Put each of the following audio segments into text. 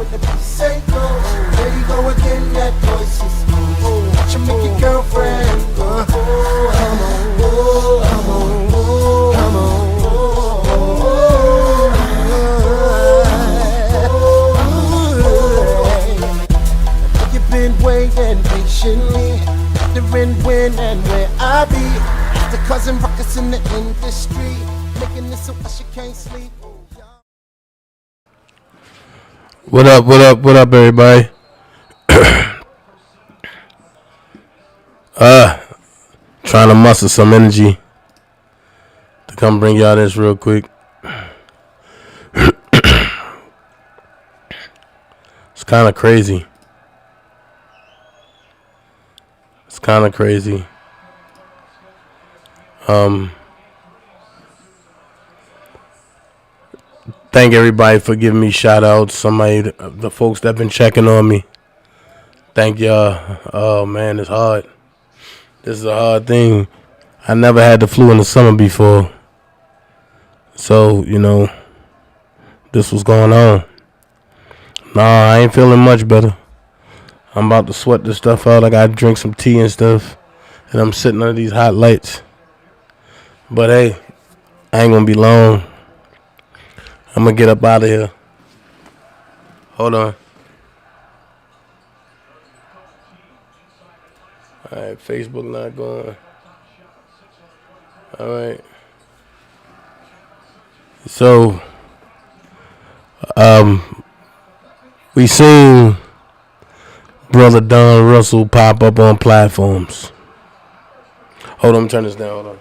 when the beat say go. There you go again, that voice is oh, watch you make your girlfriend go. Come on, come on, come on. You've been waiting patiently, wondering when and where I be. After causing ruckus in the industry, making this so she can't sleep. What up, what up, what up, everybody? Trying to muster some energy to come bring y'all this real quick. It's kind of crazy. It's kind of crazy. Thank everybody for giving me shout outs. Somebody, the folks that been checking on me. Thank y'all. Oh man, it's hard. This is a hard thing. I never had the flu in the summer before. So, you know, this was going on. Nah, I ain't feeling much better. I'm about to sweat this stuff out. I gotta drink some tea and stuff. And I'm sitting under these hot lights. But hey, I ain't gonna be long. I'm gonna get up out of here. Hold on. Alright, Facebook not going. Alright. So, we seen Brother Don Russell pop up on platforms. Hold on, turn this down, hold on.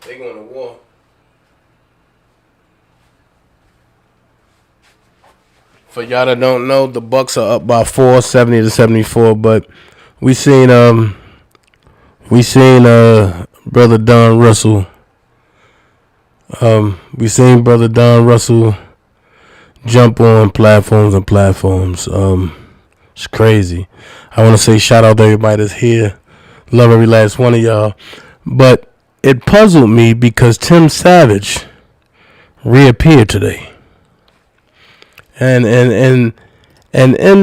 They going to war. For y'all that don't know, the Bucks are up by 4, 70-74. But we seen Brother Don Russell. We seen Brother Don Russell jump on platforms and platforms. It's crazy. I want to say shout out to everybody that's here. Love every last one of y'all. But it puzzled me because Tim Savage reappeared today. And in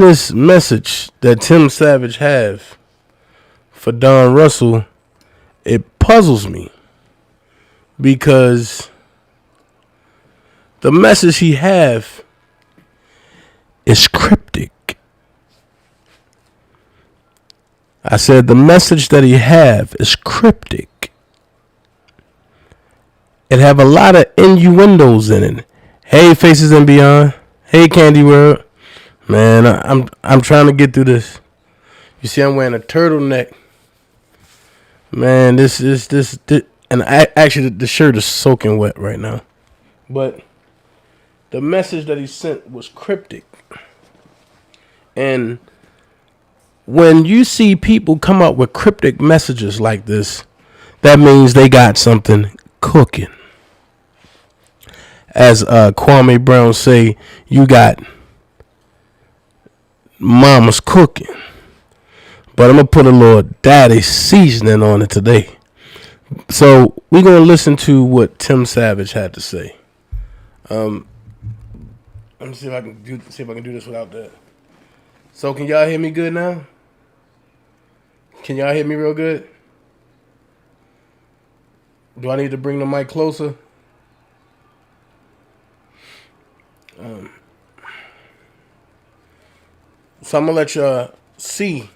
this message that Tim Savage have for Don Russell, it puzzles me because the message he have is cryptic. I said the message that he have is cryptic. It have a lot of innuendos in it. Hey, Faces and Beyond. Hey, Candy World. Man, I'm trying to get through this. You see, I'm wearing a turtleneck. Man, this and actually the shirt is soaking wet right now. But the message that he sent was cryptic. And when you see people come up with cryptic messages like this, that means they got something cooking. As Kwame Brown say, you got mama's cooking. But I'm going to put a little daddy seasoning on it today. So we're going to listen to what Tim Savage had to say. Let me see if I can do this without that. So can y'all hear me good now? Can y'all hear me real good? Do I need to bring the mic closer? So I'm going to let y'all see.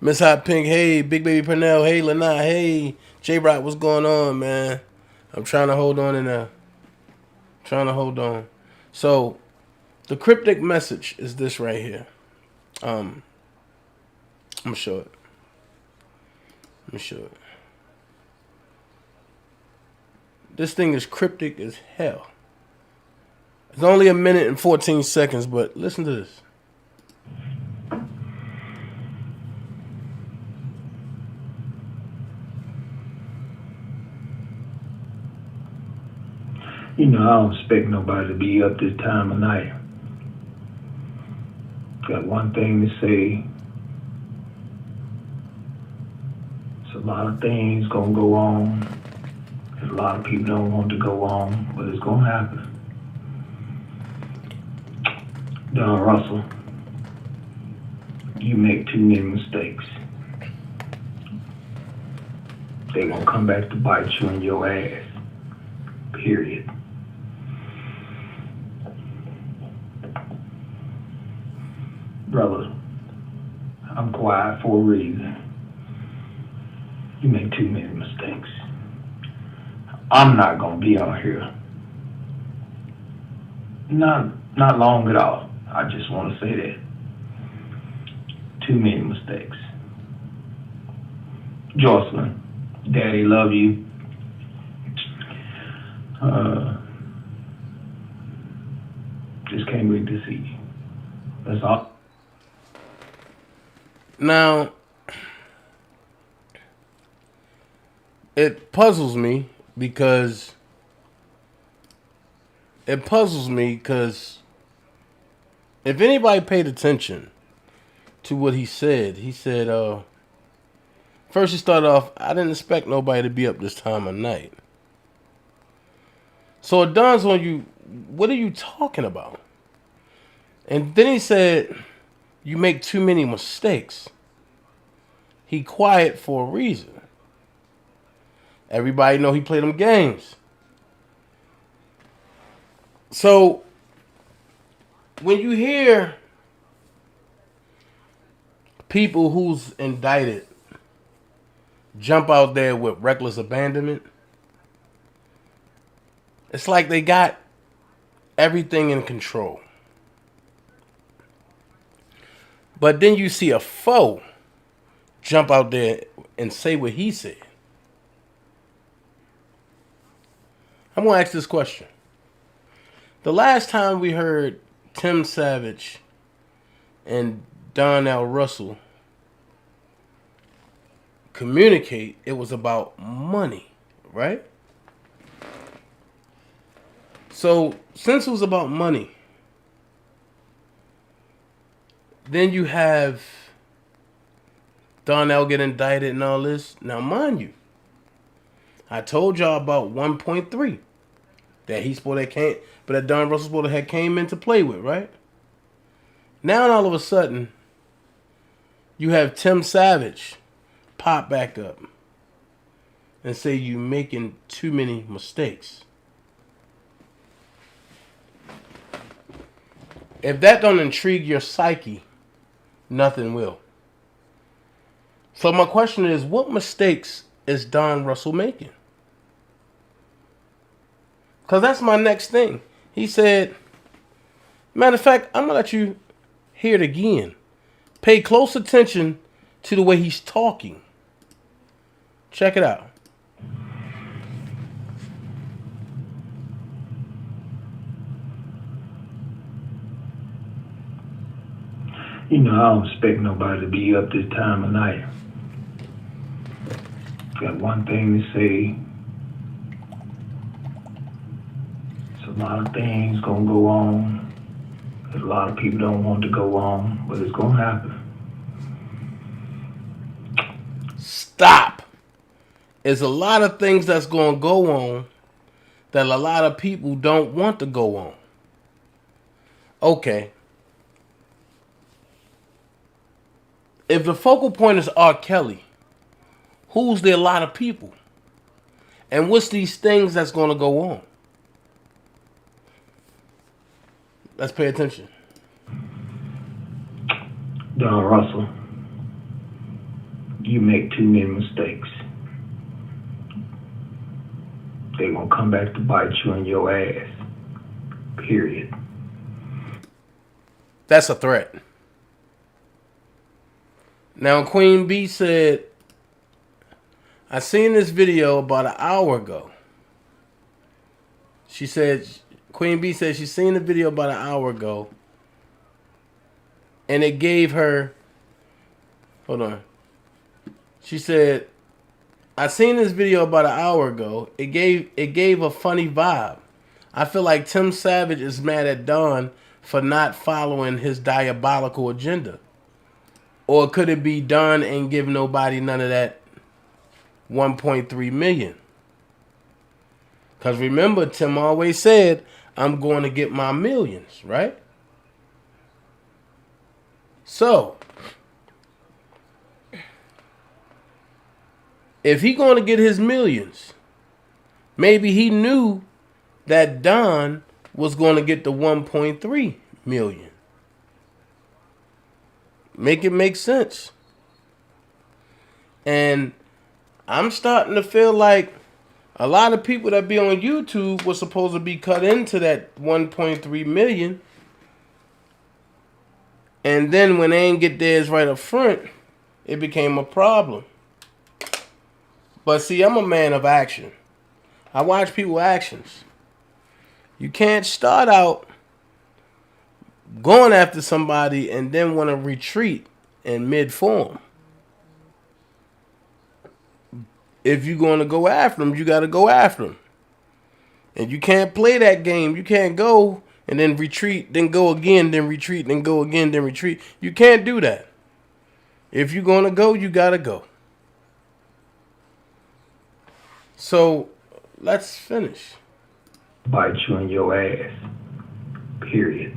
Miss Hot Pink, hey. Big Baby Pernell, hey. Lanai, hey. J-Rock, what's going on, man? I'm trying to hold on in there. So, the cryptic message is this right here. I'm going to show it. This thing is cryptic as hell. It's only 1 minute and 14 seconds, but listen to this. You know, I don't expect nobody to be up this time of night. Got one thing to say. It's a lot of things gonna go on. A lot of people don't want to go on, but it's gonna happen. Don Russell, you make too many mistakes. They gonna come back to bite you in your ass. Period. Brother, I'm quiet for a reason. You make too many mistakes. I'm not gonna be on here. Not long at all. I just want to say that. Too many mistakes. Jocelyn, Daddy love you. Just can't wait to see you. That's all. Now, it puzzles me because if anybody paid attention to what he said, first he started off, I didn't expect nobody to be up this time of night. So it dawns on you, what are you talking about? And then he said, you make too many mistakes. He quiet for a reason. Everybody know he played them games. So when you hear people who's indicted jump out there with reckless abandonment, it's like they got everything in control. But then you see a foe jump out there and say what he said. I'm going to ask this question. The last time we heard Tim Savage and Donnell Russell communicate, it was about money, right? So, since it was about money, then you have Donnell get indicted and all this. Now, mind you, I told y'all about 1.3 that he's supposed to came, but that Don Russell supposed to have came in to play with, right? Now, all of a sudden, you have Tim Savage pop back up and say you making too many mistakes. If that don't intrigue your psyche, nothing will. So my question is, what mistakes is Don Russell making? Because that's my next thing. He said, matter of fact, I'm going to let you hear it again. Pay close attention to the way he's talking. Check it out. You know, I don't expect nobody to be up this time of night. Got one thing to say. It's a lot of things gonna go on. A lot of people don't want to go on, but it's gonna happen. Stop. There's a lot of things that's going to go on that a lot of people don't want to go on. Okay. If the focal point is R. Kelly, who's the a lot of people? And what's these things that's going to go on? Let's pay attention. Don Russell, you make too many mistakes. They gonna come back to bite you in your ass. Period. That's a threat. Now, Queen B said, I seen this video about an hour ago. She said, Queen B said she seen the video about an hour ago. And it gave her, hold on. She said, I seen this video about an hour ago. It gave a funny vibe. I feel like Tim Savage is mad at Don for not following his diabolical agenda? Or could it be done and give nobody none of that 1.3 million? Because remember, Tim always said, I'm going to get my millions, right? So, if he going to get his millions, maybe he knew that Don was going to get the 1.3 million. Make it make sense. And I'm starting to feel like a lot of people that be on YouTube were supposed to be cut into that 1.3 million. And then when they ain't get theirs right up front, it became a problem. But see, I'm a man of action. I watch people's actions. You can't start out going after somebody and then want to retreat in mid-form. If you're going to go after them, you got to go after them. And you can't play that game. You can't go and then retreat, then go again, then retreat, then go again, then retreat. You can't do that. If you're going to go, you got to go. So, let's finish. Bite you in your ass. Period.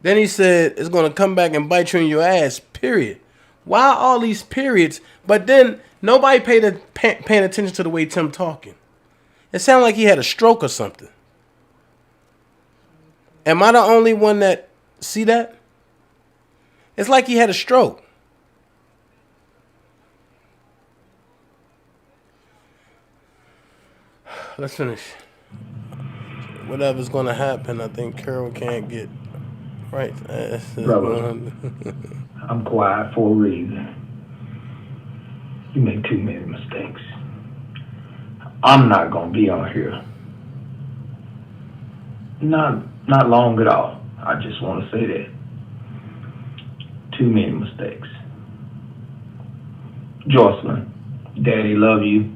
Then he said, it's going to come back and bite you in your ass, period. Why all these periods? But then, nobody paying attention to the way Tim talking. It sounded like he had a stroke or something. Am I the only one that see that? It's like he had a stroke. Let's finish. Whatever's going to happen, I think Carol can't get right. Brother, I'm quiet for a reason. You make too many mistakes. I'm not gonna be on here. Not long at all. I just want to say that. Too many mistakes. Jocelyn, Daddy love you.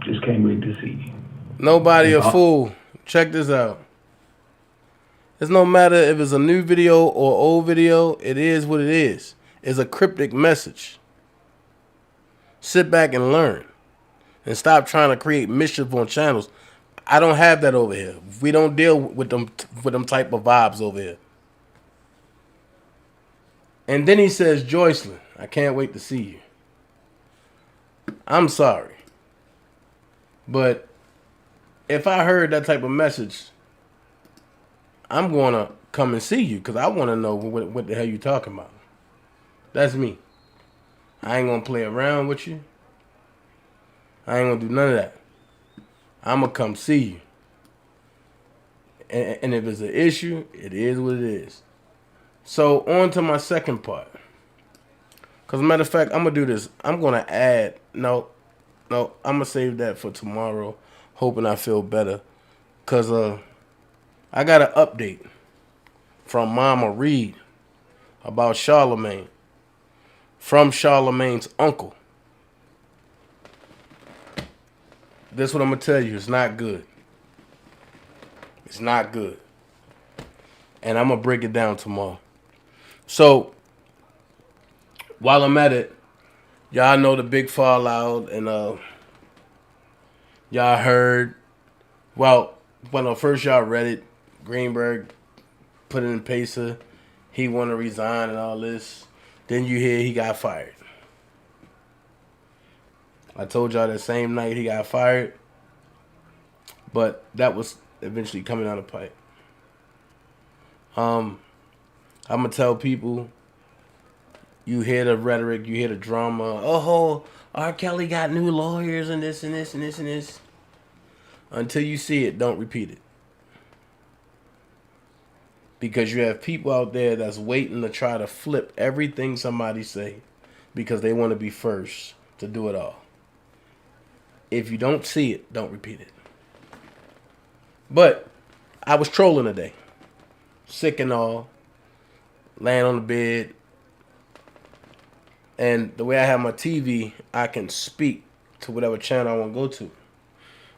Just can't wait to see you. Nobody a fool. Check this out. It's no matter if it's a new video or old video. It is what it is. It's a cryptic message. Sit back and learn. And stop trying to create mischief on channels. I don't have that over here. We don't deal with them type of vibes over here. And then he says, Joycelyn, I can't wait to see you. I'm sorry. But if I heard that type of message, I'm going to come and see you because I want to know what the hell you talking about. That's me. I ain't going to play around with you. I ain't going to do none of that. I'm going to come see you. And if it's an issue, it is what it is. So on to my second part. Because as a matter of fact, I'm going to do this. I'm going to add, no, I'm going to save that for tomorrow, hoping I feel better. Because I got an update from Mama Reed about Charlemagne. From Charlemagne's uncle. This is what I'm going to tell you. It's not good. It's not good. And I'm going to break it down tomorrow. So, while I'm at it, y'all know the big fallout. And y'all heard, well, when first y'all read it, Greenberg put it in Pacer. He want to resign and all this. Then you hear he got fired. I told y'all that same night he got fired. But that was eventually coming down the pipe. I'm going to tell people, you hear the rhetoric, you hear the drama. Oh, R. Kelly got new lawyers and this and this and this and this. Until you see it, don't repeat it. Because you have people out there that's waiting to try to flip everything somebody say because they want to be first to do it all. If you don't see it, don't repeat it. But I was trolling today. Sick and all. Laying on the bed. And the way I have my TV, I can speak to whatever channel I want to go to.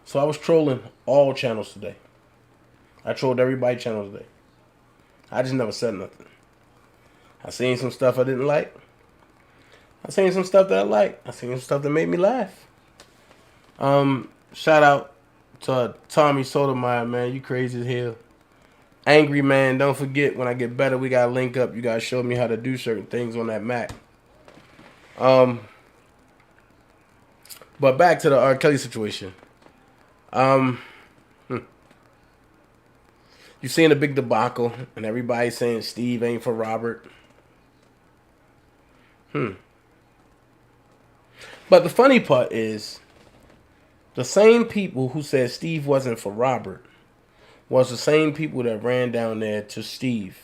So I was trolling all channels today. I trolled everybody's channel today. I just never said nothing. I seen some stuff I didn't like. I seen some stuff that I liked. I seen some stuff that made me laugh. Shout out to Tommy Sotomayor, man. You crazy as hell. Angry man, don't forget, when I get better, we gotta link up. You gotta show me how to do certain things on that Mac. But back to the R. Kelly situation. You seen the big debacle, and everybody saying Steve ain't for Robert. But the funny part is, the same people who said Steve wasn't for Robert was the same people that ran down there to Steve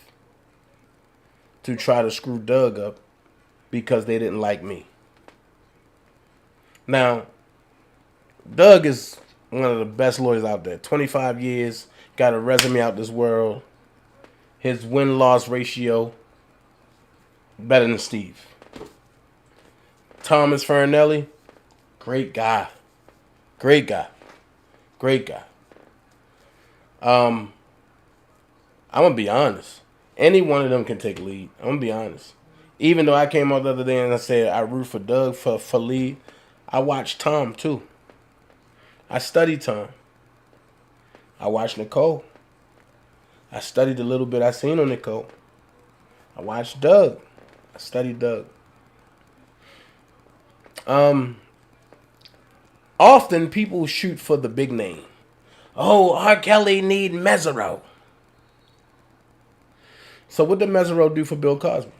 to try to screw Doug up because they didn't like me. Now, Doug is one of the best lawyers out there. 25 years, got a resume out this world. His win-loss ratio, better than Steve. Thomas Fernelli, great guy. Great guy. Great guy. I'm going to be honest. Any one of them can take lead. I'm going to be honest. Even though I came out the other day and I said I root for Doug for lead, I watched Tom too. I studied Tom. I watched Nicole. I studied a little bit I seen on Nicole. I watched Doug. I studied Doug. Often people shoot for the big name. Oh, R. Kelly need Mesereau. So what did Mesereau do for Bill Cosby?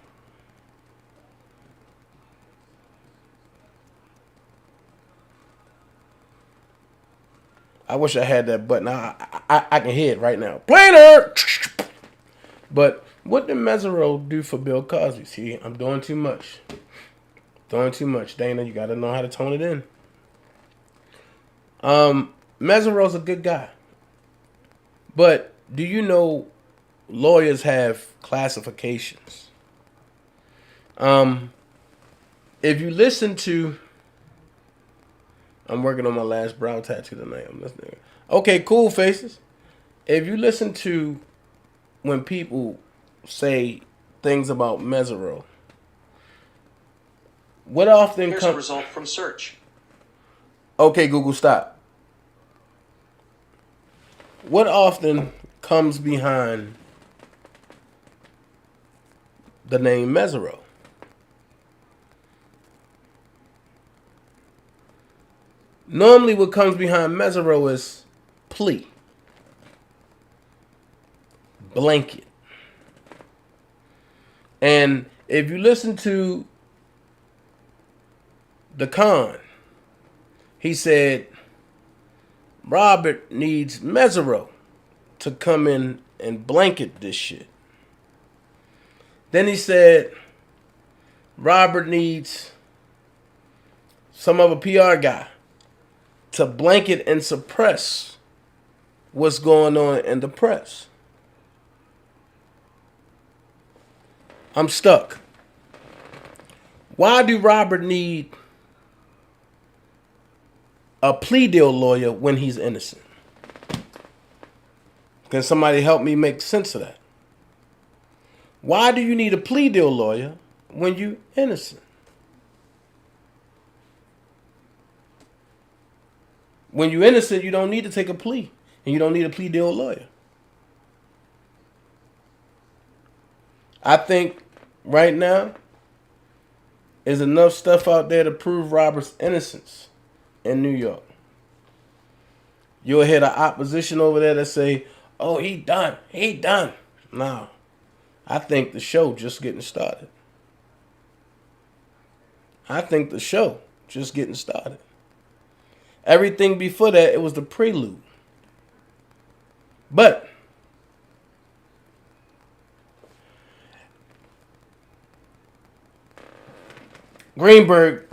I wish I had that button. I can hear it right now. Planner! But what did Mesereau do for Bill Cosby? See, I'm doing too much. Doing too much. Dana, you got to know how to tone it in. Mesereau's a good guy. But do you know lawyers have classifications? If you listen to... I'm working on my last brow tattoo tonight. I'm listening. Okay, cool faces. If you listen to when people say things about Mesereau, what often comes... Here's a result from search. Okay, Google, stop. What often comes behind the name Mesereau? Normally what comes behind Mesereau is plea, blanket. And if you listen to the con, he said Robert needs Mesereau to come in and blanket this shit. Then he said Robert needs some other PR guy to blanket and suppress what's going on in the press. I'm stuck. Why do Robert need a plea deal lawyer when he's innocent? Can somebody help me make sense of that? Why do you need a plea deal lawyer when you're innocent? When you're innocent, you don't need to take a plea. And you don't need a plea deal lawyer. I think right now there's enough stuff out there to prove Robert's innocence in New York. You'll hear the opposition over there that say, oh, he done. He done. No. I think the show just getting started. I think the show just getting started. Everything before that, it was the prelude. But Greenberg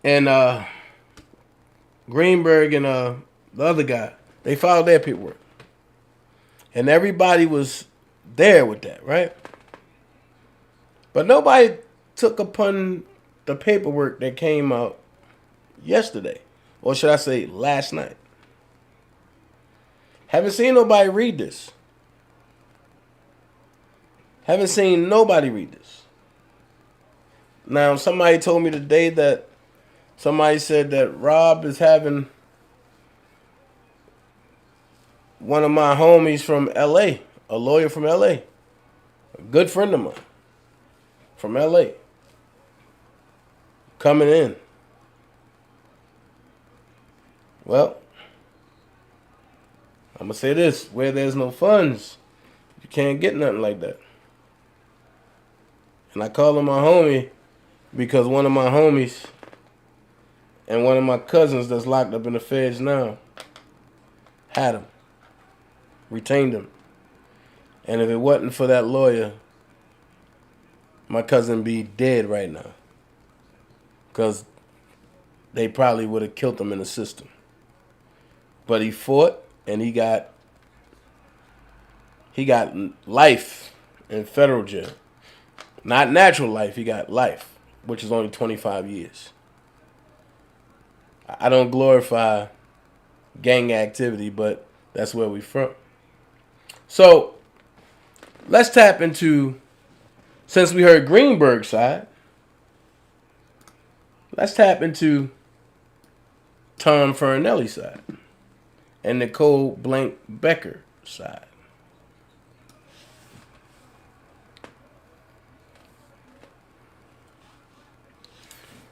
and the other guy, they filed their paperwork. And everybody was there with that, right? But nobody took upon the paperwork that came out yesterday. Or should I say last night. Haven't seen nobody read this. Haven't seen nobody read this. Now, somebody told me today that somebody said that Rob is having one of my homies from L.A., a lawyer from L.A., a good friend of mine from L.A., coming in. Well, I'm going to say this. Where there's no funds, you can't get nothing like that. And I call him my homie because one of my homies and one of my cousins that's locked up in the feds now had him, retained him. And if it wasn't for that lawyer, my cousin be dead right now. Because they probably would have killed him in the system. But he fought, and he got life in federal jail. Not natural life, he got life, which is only 25 years. I don't glorify gang activity, but that's where we from. So, let's tap into, since we heard Greenberg's side, let's tap into Tom Fernelli's side and Nicole Blank Becker's side.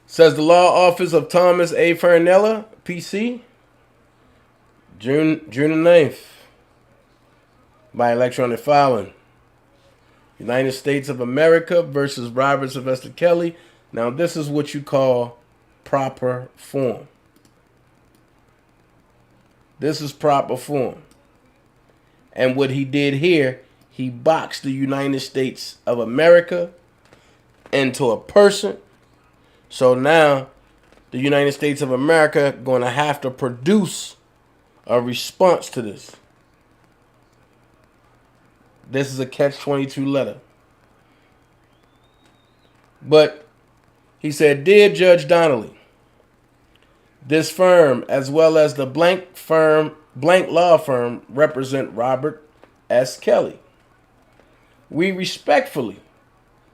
Says the law office of Thomas A. Fernella, PC, June the 9th, by electronic filing. United States of America versus Robert Sylvester Kelly. Now, this is what you call proper form. This is proper form. And what he did here, he boxed the United States of America into a person. So now, the United States of America going to have to produce a response to this. This is a catch-22 letter. But he said, Dear Judge Donnelly, this firm, as well as the blank law firm, represent Robert S. Kelly. We respectfully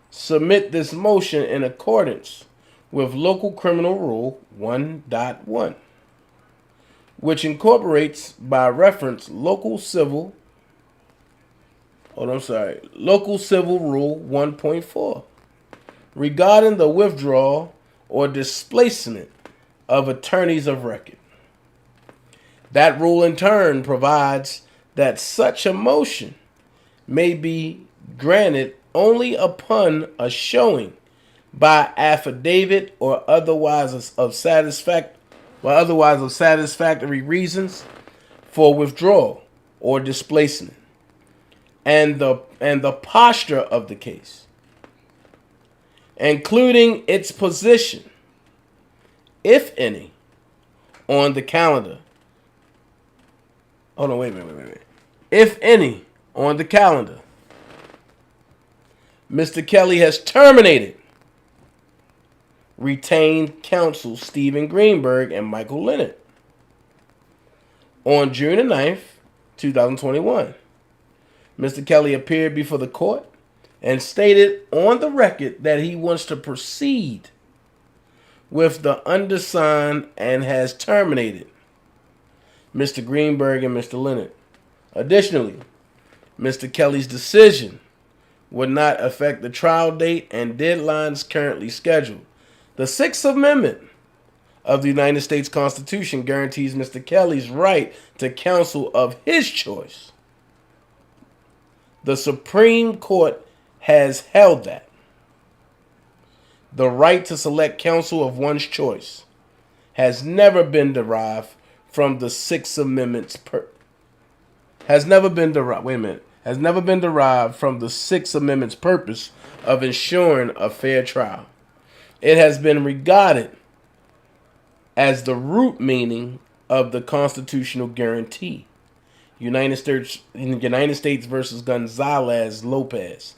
submit this motion in accordance with Local Criminal Rule 1.1, which incorporates by reference Local Civil Rule 1.4 regarding the withdrawal or displacement of attorneys of record. That rule in turn provides that such a motion may be granted only upon a showing by affidavit or otherwise of satisfactory reasons for withdrawal or displacement, and the posture of the case, including its position, if any, on the calendar. Hold on, wait. If any, on the calendar, Mr. Kelly has terminated retained counsel Stephen Greenberg and Michael Leonard on June the 9th, 2021. Mr. Kelly appeared before the court and stated on the record that he wants to proceed with the undersigned and has terminated Mr. Greenberg and Mr. Leonard. Additionally, Mr. Kelly's decision would not affect the trial date and deadlines currently scheduled. The Sixth Amendment of the United States Constitution guarantees Mr. Kelly's right to counsel of his choice. The Supreme Court has held that the right to select counsel of one's choice has never been derived from the Sixth Amendment's has never been derived from the Sixth Amendment's purpose of ensuring a fair trial. It has been regarded as the root meaning of the constitutional guarantee. United States versus Gonzalez Lopez,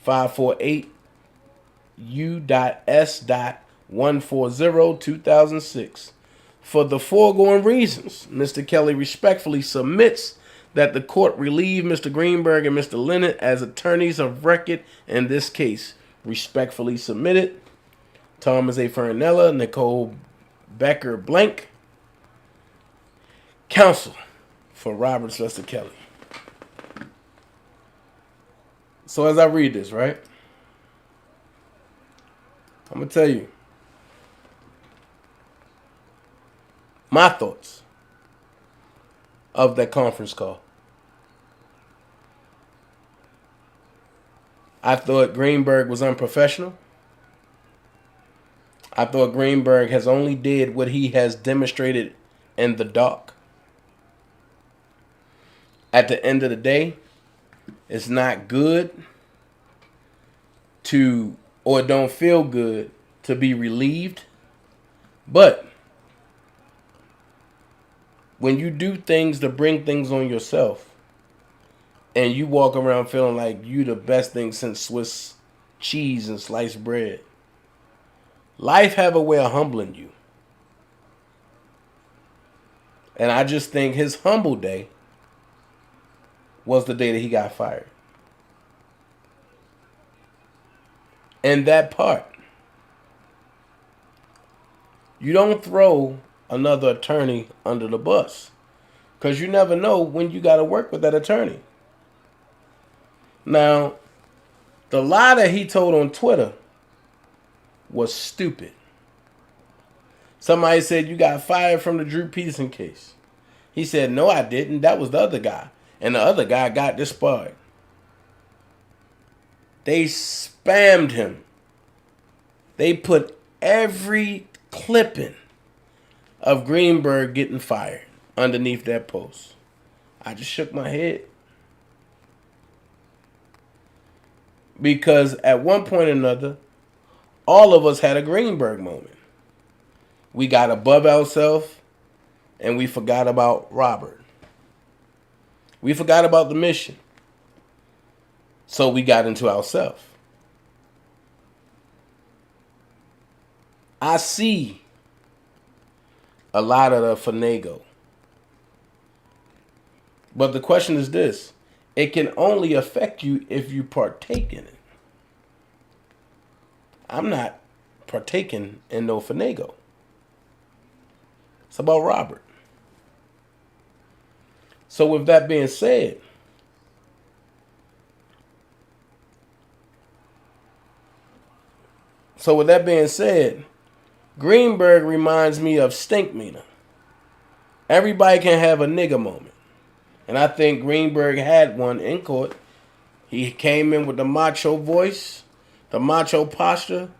548 U.S.140 2006. For the foregoing reasons, Mr. Kelly respectfully submits that the court relieve Mr. Greenberg and Mr. Leonard as attorneys of record in this case. Respectfully submitted, Thomas A. Fernella, Nicole Becker Blank, counsel for Robert Sylvester Kelly. So as I read this, right, I'm going to tell you my thoughts of that conference call. I thought Greenberg was unprofessional. I thought Greenberg has only did what he has demonstrated in the dark. At the end of the day, it's not good to, or don't feel good to be relieved. But when you do things to bring things on yourself, and you walk around feeling like you the best thing since Swiss cheese and sliced bread, life have a way of humbling you. And I just think his humble day was the day that he got fired. And that part, you don't throw another attorney under the bus, because you never know when you got to work with that attorney. Now, the lie that he told on Twitter was stupid. Somebody said you got fired from the Drew Peterson case. He said, no, I didn't. That was the other guy. And the other guy got disbarred. They spammed him. They put every clipping of Greenberg getting fired underneath that post. I just shook my head. Because at one point or another, all of us had a Greenberg moment. We got above ourselves and we forgot about Robert. We forgot about the mission. So we got into ourselves. I see a lot of the finagle. But the question is this. It can only affect you if you partake in it. I'm not partaking in no finagle. It's about Robert. So with that being said, Greenberg reminds me of Stinkmeaner. Everybody can have a nigga moment. And I think Greenberg had one in court. He came in with the macho voice, the macho posture,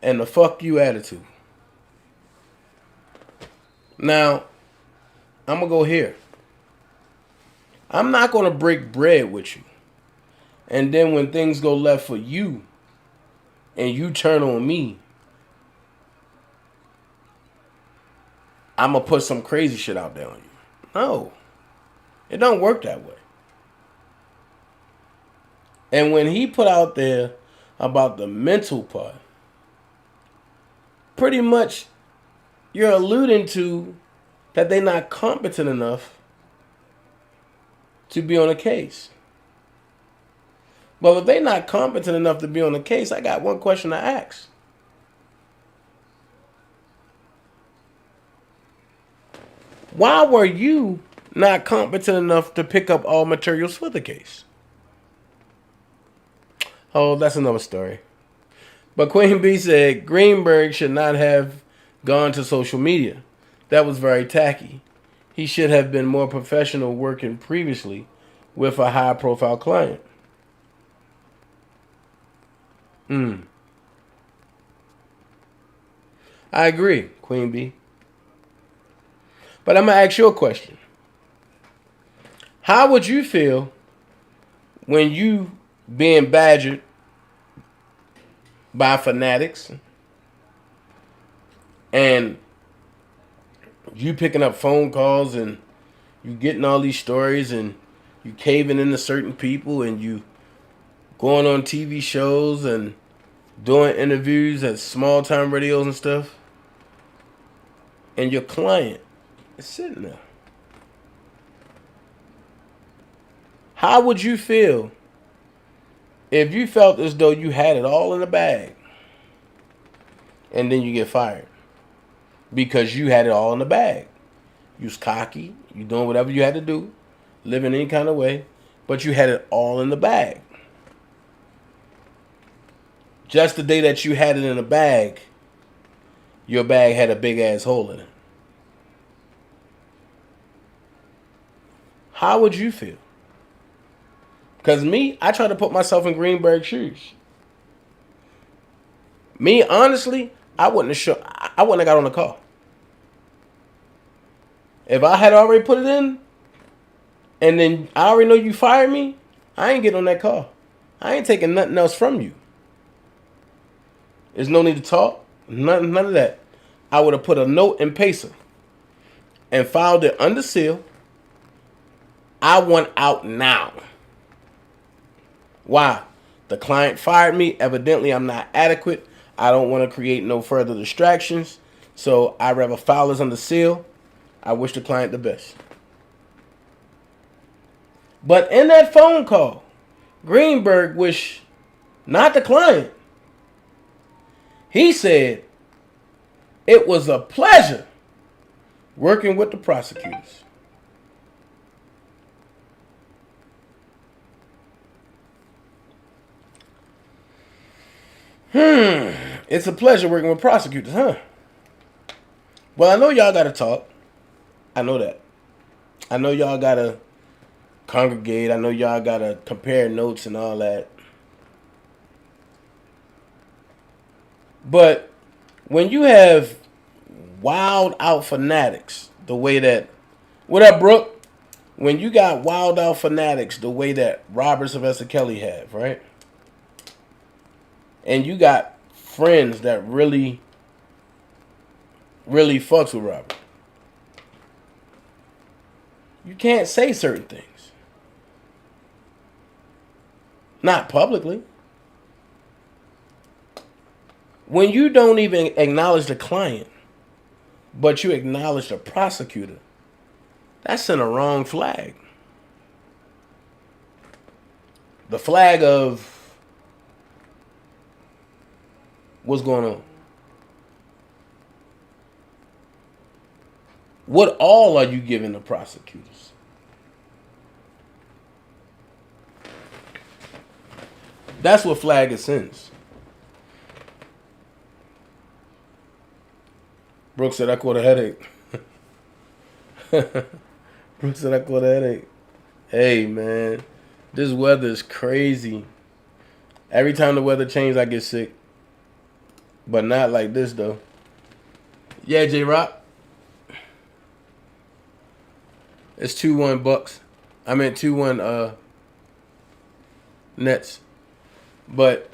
and the fuck you attitude. Now, I'm going to go here. I'm not going to break bread with you. And then when things go left for you, and you turn on me, I'm going to put some crazy shit out there on you. No. It don't work that way. And when he put out there about the mental part, pretty much you're alluding to that they're not competent enough to be on a case. Well, if they're not competent enough to be on a case, I got one question to ask. Why were you not competent enough to pick up all materials for the case? Oh, that's another story. But Queen B said Greenberg should not have gone to social media. That was very tacky. He should have been more professional working previously with a high-profile client. I agree, Queen B. But I'm going to ask you a question. How would you feel when you being badgered by fanatics and you picking up phone calls and you getting all these stories and you caving into certain people and you going on TV shows and doing interviews at small time radios and stuff? and your client is sitting there. How would you feel if you felt as though you had it all in the bag and then you get fired because you had it all in the bag? You was cocky, you doing whatever you had to do, living any kind of way, but you had it all in the bag. Just the day that you had it in the bag, your bag had a big ass hole in it. How would you feel? Because me, I try to put myself in Greenberg's shoes. Me, honestly, I wouldn't have got on the call. If I had already put it in, and then I already know you fired me, I ain't getting on that call. I ain't taking nothing else from you. There's no need to talk. None of that. I would have put a note in Pacer and filed it under seal. I want out now. Why? The client fired me. Evidently, I'm not adequate. I don't want to create no further distractions. So I'd rather file this under seal. I wish the client the best. But in that phone call, Greenberg wished not the client. He said, it was a pleasure working with the prosecutors. It's a pleasure working with prosecutors, huh? Well, I know y'all got to talk. I know that. I know y'all got to congregate. I know y'all got to compare notes and all that. But when you have wild out fanatics, the way that... What up, Brooke? When you got wild out fanatics, the way that Robert Sylvester Kelly have, right? And you got friends that really fucks with Robert. You can't say certain things. Not publicly. When you don't even acknowledge the client, but you acknowledge the prosecutor, that's in a wrong flag. The flag of what's going on. What all are you giving the prosecutors? That's what flag it sends. Brooke said I caught a headache. Brooke said I caught a headache. Hey, man. This weather is crazy. Every time the weather changes, I get sick. But not like this, though. Yeah, J-Rock. It's 2-1 Bucks. I meant 2-1 Nets. But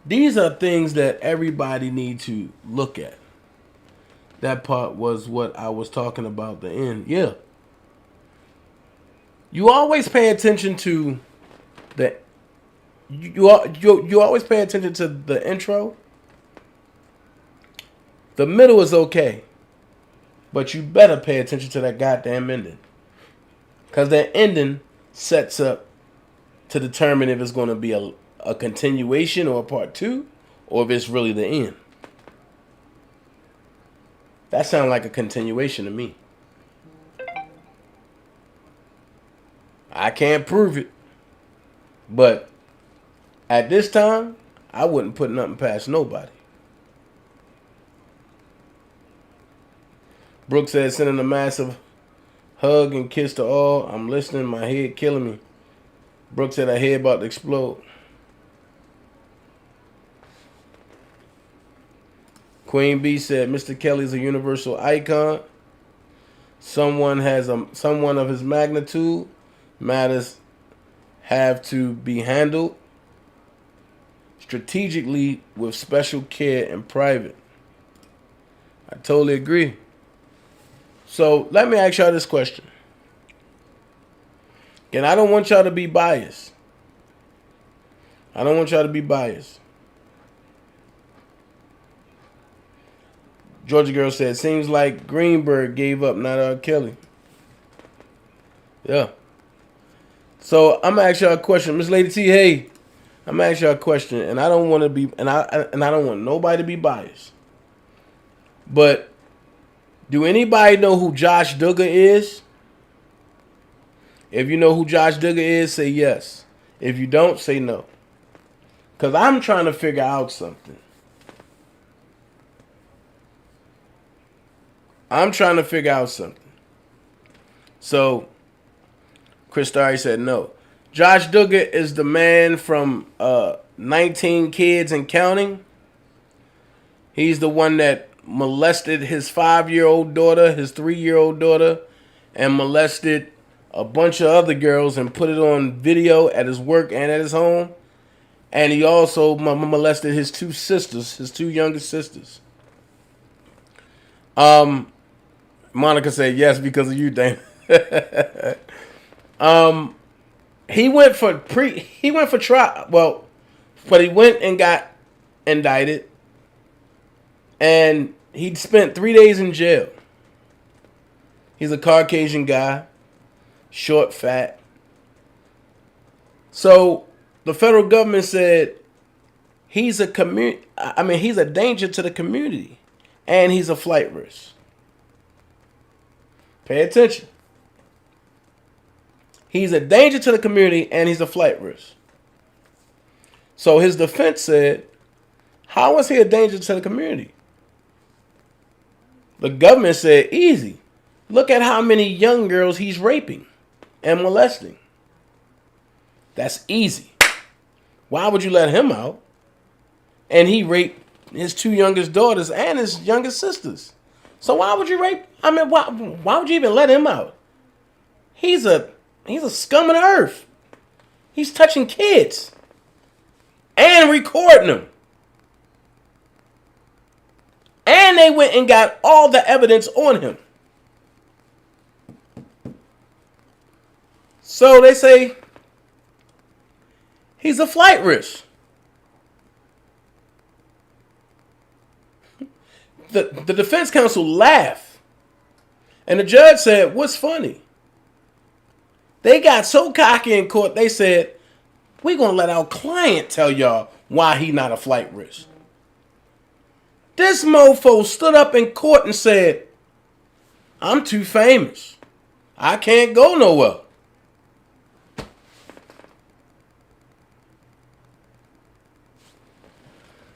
these are things that everybody need to look at. That part was what I was talking about, the end. Yeah. You always pay attention to the... You always pay attention to the intro. The middle is okay. But you better pay attention to that goddamn ending. Because that ending sets up to determine if it's going to be a continuation or a part 2, or if it's really the end. That sounds like a continuation to me. I can't prove it. But at this time, I wouldn't put nothing past nobody. Brooke said, sending a massive hug and kiss to all. I'm listening, my head killing me. Brooke said, her head about to explode. Queen B said, Mr. Kelly's a universal icon. Someone of his magnitude. Matters have to be handled strategically with special care in private. I totally agree. So let me ask y'all this question. And I don't want y'all to be biased. Georgia girl said, seems like Greenberg gave up, not R. Kelly. Yeah. So I'm gonna ask y'all a question, Miss Lady T. Hey, I'm gonna ask y'all a question, and I don't want to be, and I don't want nobody to be biased. But do anybody know who Josh Duggar is? If you know who Josh Duggar is, say yes. If you don't, say no. Because I'm trying to figure out something. So, Chris Starry said no. Josh Duggar is the man from 19 Kids and Counting. He's the one that molested his 5-year-old daughter, his 3-year-old daughter, and molested a bunch of other girls and put it on video at his work and at his home. And he also molested his 2 sisters, his 2 youngest sisters. Monica said yes because of you, Dan. He went for trial. Well, but he went and got indicted, and he spent 3 days in jail. He's a Caucasian guy, short, fat. So the federal government said he's a danger to the community, and he's a flight risk. Pay attention. He's a danger to the community, and he's a flight risk. So his defense said, how is he a danger to the community? The government said, easy. Look at how many young girls he's raping and molesting. That's easy. Why would you let him out? And he raped his 2 youngest daughters and his youngest sisters. So why would you rape? Why would you even let him out? He's a scum of the earth. He's touching kids and recording them. And they went and got all the evidence on him. So they say he's a flight risk. The defense counsel laughed. And the judge said, what's funny? They got so cocky in court, they said, we're going to let our client tell y'all why he not a flight risk. This mofo stood up in court and said, I'm too famous. I can't go nowhere.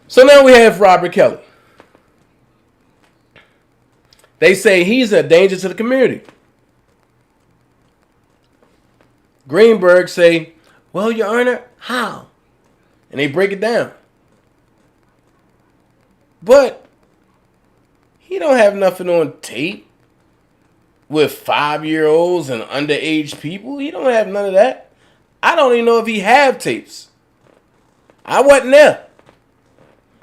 So now we have Robert Kelly. They say he's a danger to the community. Greenberg say, well, Your Honor, how? And they break it down. But he don't have nothing on tape with 5-year-olds and underage people. He don't have none of that. I don't even know if he have tapes. I wasn't there.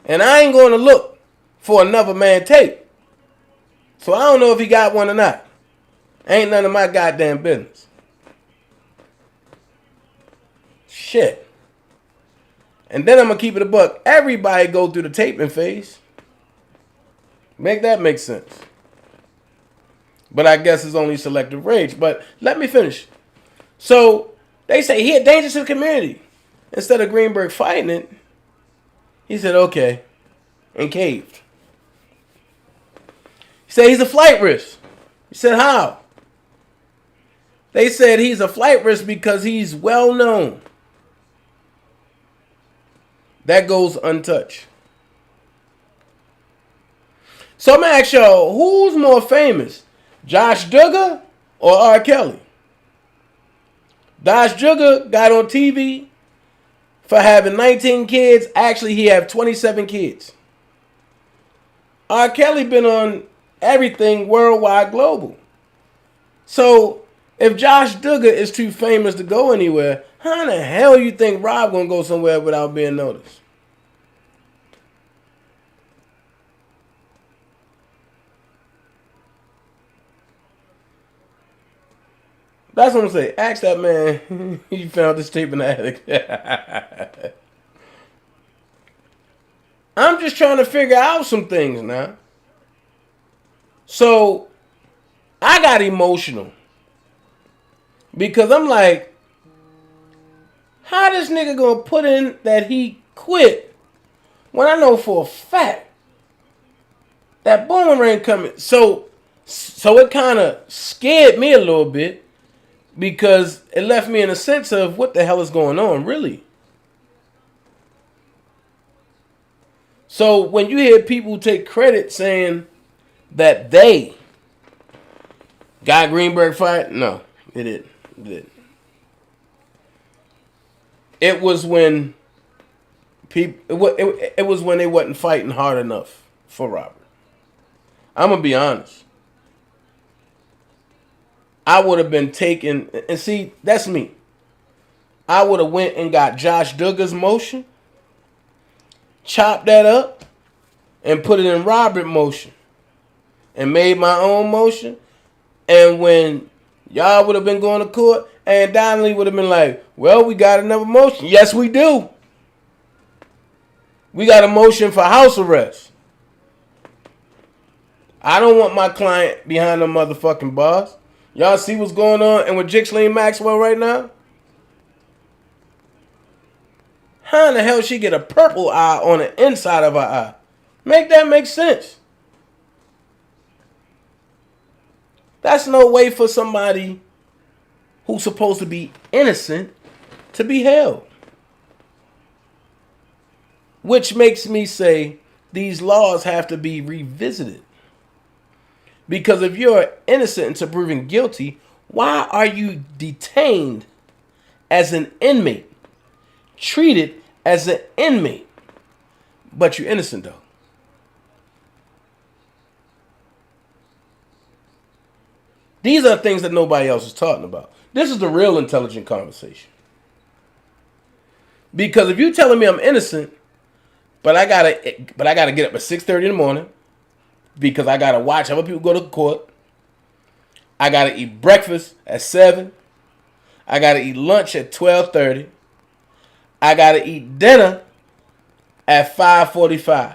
And I ain't going to look for another man tape. So I don't know if he got one or not. Ain't none of my goddamn business. Shit. And then I'm going to keep it a buck. Everybody go through the taping phase. Make that make sense. But I guess it's only selective rage. But let me finish. So they say he a danger to the community. Instead of Greenberg fighting it, he said, okay, and caved. He said he's a flight risk. He said, how? They said he's a flight risk because he's well known. That goes untouched. So I'm going to ask y'all, who's more famous? Josh Duggar or R. Kelly? Josh Duggar got on TV for having 19 kids. Actually, he had 27 kids. R. Kelly been on everything worldwide, global. So if Josh Duggar is too famous to go anywhere, how in the hell you think Rob gonna go somewhere without being noticed? That's what I'm saying. Ask that man. He found this tape in the attic. I'm just trying to figure out some things now. So I got emotional because I'm like, how this nigga gonna put in that he quit when I know for a fact that boomerang coming? So it kind of scared me a little bit because it left me in a sense of what the hell is going on, really. So when you hear people take credit saying that they got Greenberg fired, no, it didn't. It didn't. It was when people. It was when they wasn't fighting hard enough for Robert. I'm gonna be honest. I would have been taken, and see, that's me. I would have went and got Josh Duggar's motion, chopped that up, and put it in Robert motion, and made my own motion. And when y'all would have been going to court, and Donnelly would have been like, well, we got another motion. Yes, we do. We got a motion for house arrest. I don't want my client behind the motherfucking bars. Y'all see what's going on and with Jixlene Maxwell right now? How in the hell she get a purple eye on the inside of her eye? Make that make sense. That's no way for somebody who's supposed to be innocent to be held. Which makes me say these laws have to be revisited. Because if you're innocent until proven guilty, why are you detained as an inmate? Treated as an inmate. But you're innocent though. These are things that nobody else is talking about. This is the real intelligent conversation. Because if you're telling me I'm innocent, but I gotta get up at 6:30 in the morning because I gotta watch other people go to court. I gotta eat breakfast at 7. I gotta eat lunch at 12:30. I gotta eat dinner at 5:45.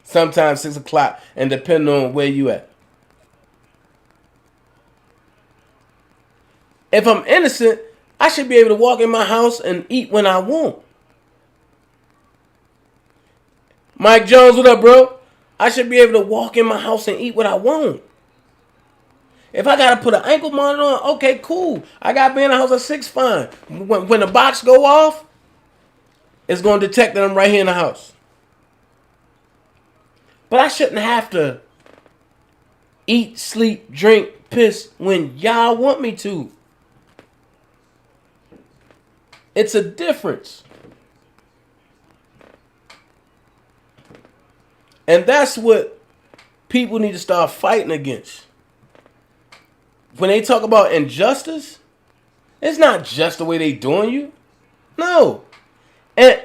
Sometimes 6 o'clock, and depending on where you at. If I'm innocent, I should be able to walk in my house and eat when I want. Mike Jones, what up, bro? I should be able to walk in my house and eat what I want. If I gotta put an ankle monitor on, okay, cool. I gotta be in the house at 6, fine. When the box go off, it's gonna detect that I'm right here in the house. But I shouldn't have to eat, sleep, drink, piss when y'all want me to. It's a difference. And that's what people need to start fighting against. When they talk about injustice, it's not just the way they doing you. No. And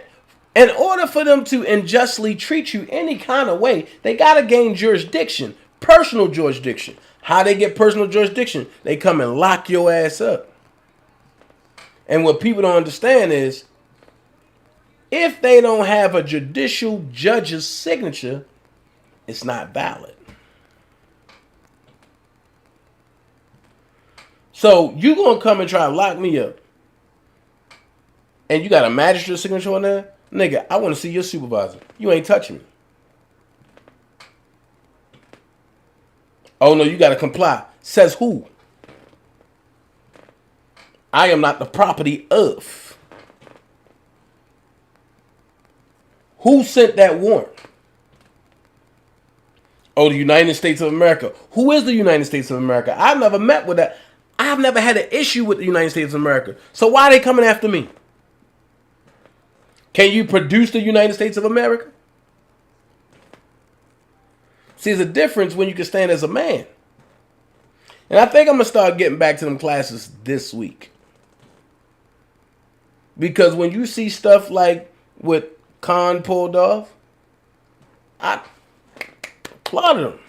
in order for them to unjustly treat you any kind of way, they got to gain jurisdiction, personal jurisdiction. How they get personal jurisdiction? They come and lock your ass up. And what people don't understand is, if they don't have a judicial judge's signature, it's not valid. So you gonna come and try to lock me up, and you got a magistrate's signature on there? Nigga, I want to see your supervisor. You ain't touching me. Oh no, you got to comply. Says who? I am not the property of. Who sent that warrant? Oh, the United States of America. Who is the United States of America? I've never met with that. I've never had an issue with the United States of America. So why are they coming after me? Can you produce the United States of America? See, there's a difference when you can stand as a man. And I think I'm going to start getting back to them classes this week. Because when you see stuff like what Khan pulled off, I applauded him.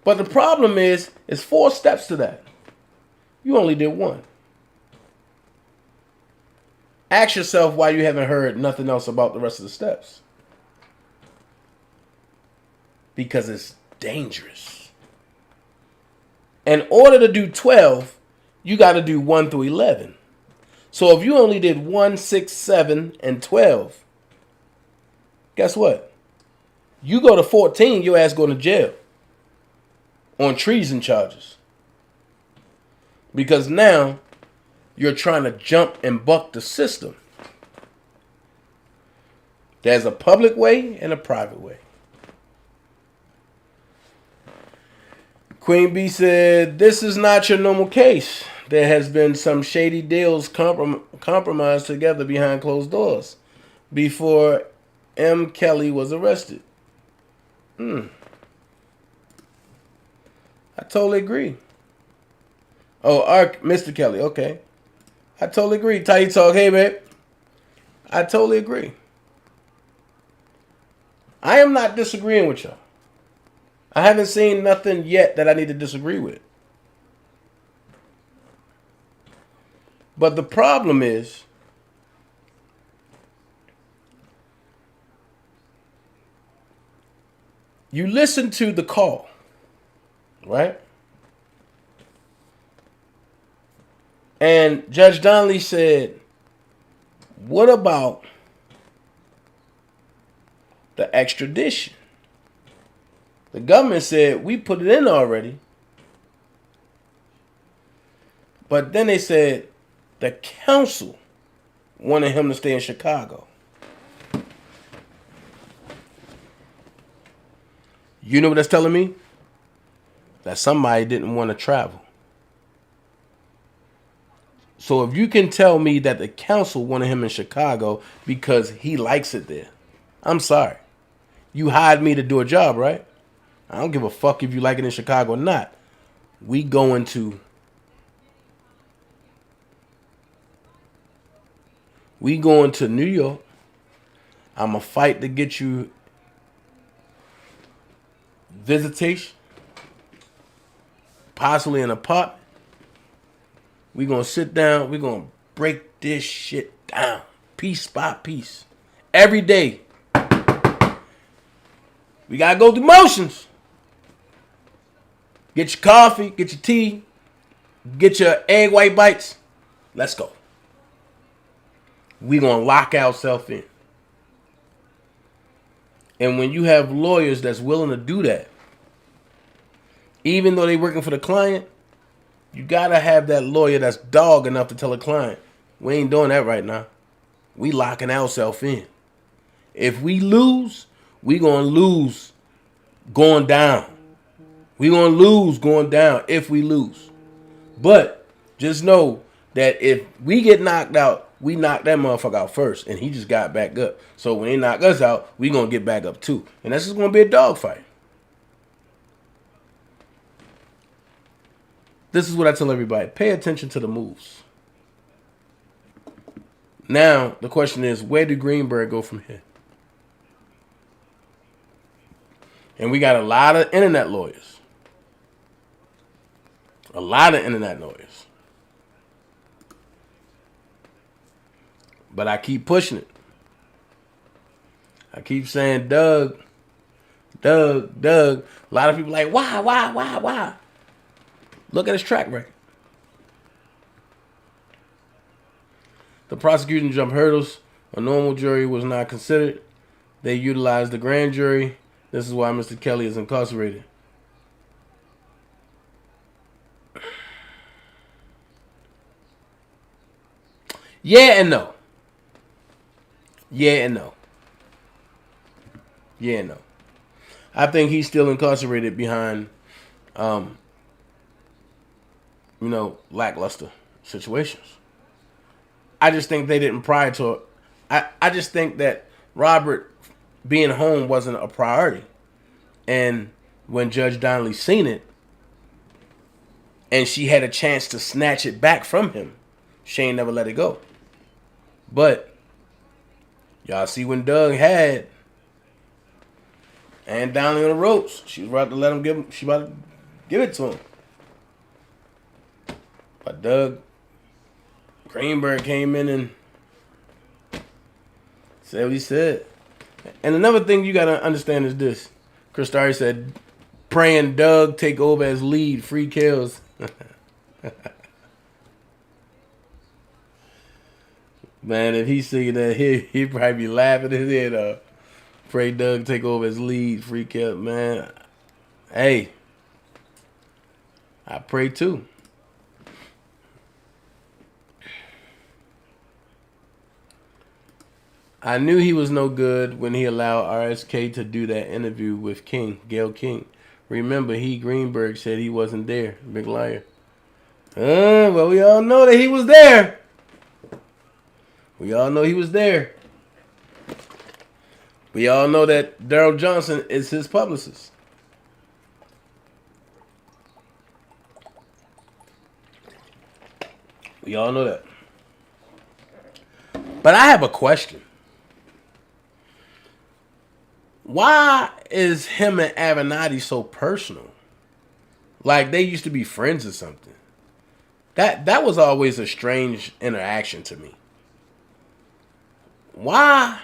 But the problem is, it's 4 steps to that. You only did 1. Ask yourself why you haven't heard nothing else about the rest of the steps. Because it's dangerous. In order to do 12, you got to do 1 through 11. So if you only did 1, 6, 7, and 12, guess what? You go to 14, your ass going to jail on treason charges. Because now you're trying to jump and buck the system. There's a public way and a private way. Queen B said, this is not your normal case. There has been some shady deals compromised together behind closed doors before M. Kelly was arrested. I totally agree. Oh, Mr. Kelly, okay. I totally agree. Tight talk, hey, babe. I totally agree. I am not disagreeing with y'all. I haven't seen nothing yet that I need to disagree with. But the problem is, you listen to the call, right? And Judge Donnelly said, what about the extradition? The government said, we put it in already. But then they said, the council wanted him to stay in Chicago. You know what that's telling me? That somebody didn't want to travel. So if you can tell me that the council wanted him in Chicago because he likes it there, I'm sorry. You hired me to do a job, right? I don't give a fuck if you like it in Chicago or not. We going to New York. I'm going to fight to get you visitation, possibly an apartment. We going to sit down. We going to break this shit down piece by piece. Every day. We got to go through motions. Get your coffee, get your tea, get your egg white bites. Let's go. We going to lock ourselves in. And when you have lawyers that's willing to do that, even though they're working for the client, you got to have that lawyer that's dog enough to tell a client, we ain't doing that right now. We locking ourselves in. If we lose, we going to lose going down. We going to lose going down if we lose. But just know that if we get knocked out, we knock that motherfucker out first. And he just got back up. So when they knock us out, we going to get back up too. And that's just going to be a dogfight. This is what I tell everybody. Pay attention to the moves. Now, the question is, where do Greenberg go from here? And we got a lot of internet lawyers. A lot of internet lawyers. But I keep pushing it. I keep saying, Doug. A lot of people like, why? Look at his track record. The prosecution jumped hurdles. A normal jury was not considered. They utilized the grand jury. This is why Mr. Kelly is incarcerated. Yeah and no. Yeah and no. Yeah and no. I think he's still incarcerated behind, lackluster situations. I just think they didn't prior to it. I just think that Robert being home wasn't a priority. And when Judge Donnelly seen it, and she had a chance to snatch it back from him, she ain't never let it go. But y'all see when Doug had and Donnelly on the ropes, she was about to let him she about to give it to him. But Doug Greenberg came in and said what he said. And another thing you gotta understand is this. Chris Starry said, Praying Doug take over as lead. Free kills. Man, if he see that, he'd probably be laughing his head off. Pray Doug take over as lead. Free kill, man. Hey, I pray too. I knew he was no good when he allowed RSK to do that interview with Gail King. Remember, Greenberg said he wasn't there. Big liar. Well, we all know that he was there. We all know he was there. We all know that Daryl Johnson is his publicist. We all know that. But I have a question. Why is him and Avenatti so personal? Like they used to be friends or something. That was always a strange interaction to me. Why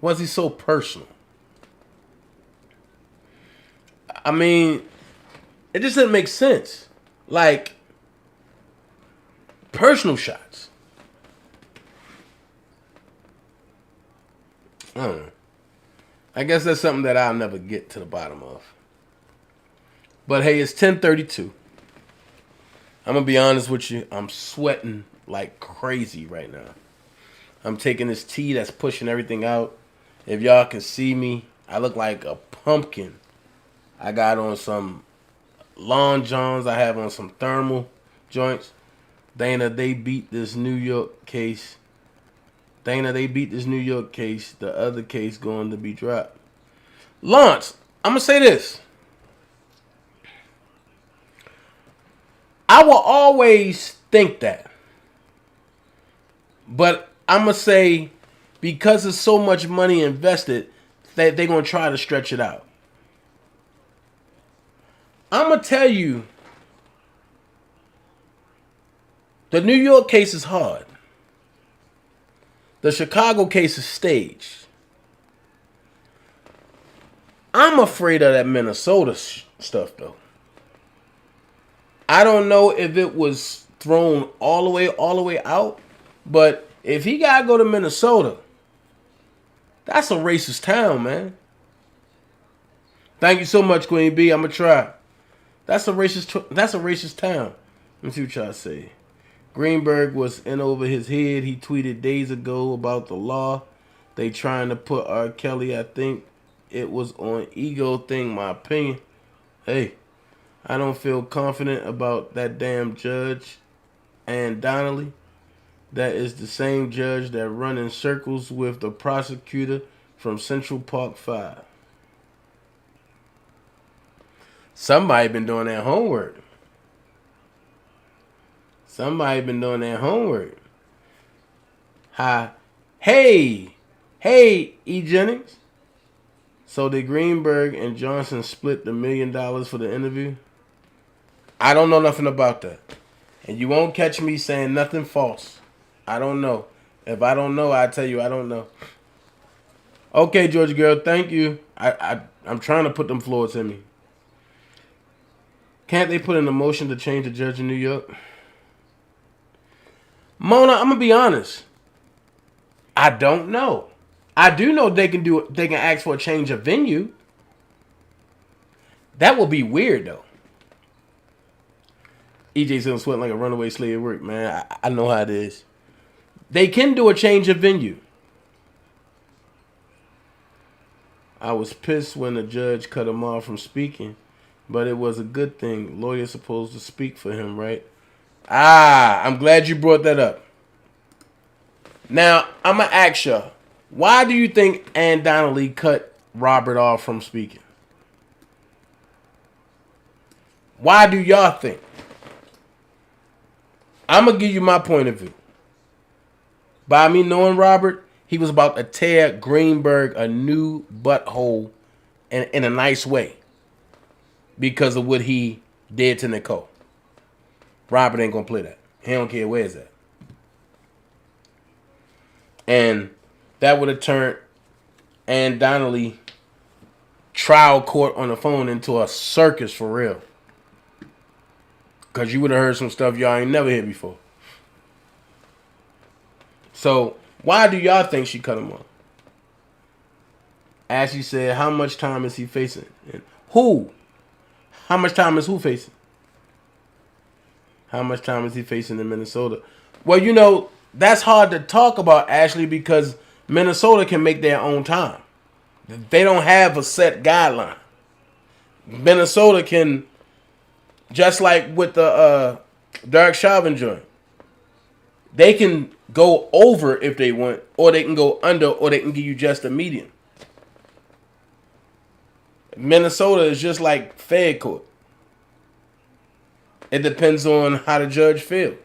was he so personal? I mean, it just didn't make sense. Like, personal shots. I don't know. I guess that's something that I'll never get to the bottom of. But hey, it's 10:32. I'm going to be honest with you. I'm sweating like crazy right now. I'm taking this tea that's pushing everything out. If y'all can see me, I look like a pumpkin. I got on some Long Johns. I have on some thermal joints. Dana, they beat this New York case. The other case going to be dropped. Lawrence, I'm going to say this. I will always think that. But I'm going to say, because there's so much money invested, that they're going to try to stretch it out. I'm going to tell you, the New York case is hard. The Chicago case is staged. I'm afraid of that Minnesota stuff, though. I don't know if it was thrown all the way out, but if he got to go to Minnesota, that's a racist town, man. Thank you so much, Queen B. I'm going to try. That's a racist town. Let me see what y'all say. Greenberg was in over his head. He tweeted days ago about the law. They trying to put R. Kelly. I think it was on ego thing, my opinion. Hey, I don't feel confident about that damn judge and Donnelly. That is the same judge that run in circles with the prosecutor from Central Park 5. Somebody been doing their homework. Hi. Hey, E. Jennings. So did Greenberg and Johnson split the $1 million for the interview? I don't know nothing about that. And you won't catch me saying nothing false. I don't know. If I don't know, I tell you I don't know. Okay, Georgia girl, thank you. I'm trying to put them floors in me. Can't they put in a motion to change the judge in New York? Mona, I'm gonna be honest. I don't know. I do know they can ask for a change of venue. That would be weird though. EJ's gonna sweat like a runaway slave at work, man. I know how it is. They can do a change of venue. I was pissed when the judge cut him off from speaking, but it was a good thing. Lawyer's supposed to speak for him, right? I'm glad you brought that up. Now, I'm going to ask you, why do you think Ann Donnelly cut Robert off from speaking? Why do y'all think? I'm going to give you my point of view. By me knowing Robert, he was about to tear Greenberg a new butthole in a nice way because of what he did to Nicole. Robert ain't going to play that. He don't care where it's at. And that would have turned Ann Donnelly trial court on the phone into a circus for real. Because you would have heard some stuff y'all ain't never heard before. So, why do y'all think she cut him off? Ashley said, how much time is he facing? And who? How much time is who facing? How much time is he facing in Minnesota? Well, you know, that's hard to talk about, Ashley, because Minnesota can make their own time. They don't have a set guideline. Minnesota can, just like with the Derek Chauvin joint, they can go over if they want, or they can go under, or they can give you just a median. Minnesota is just like Fed court. It depends on how the judge feels.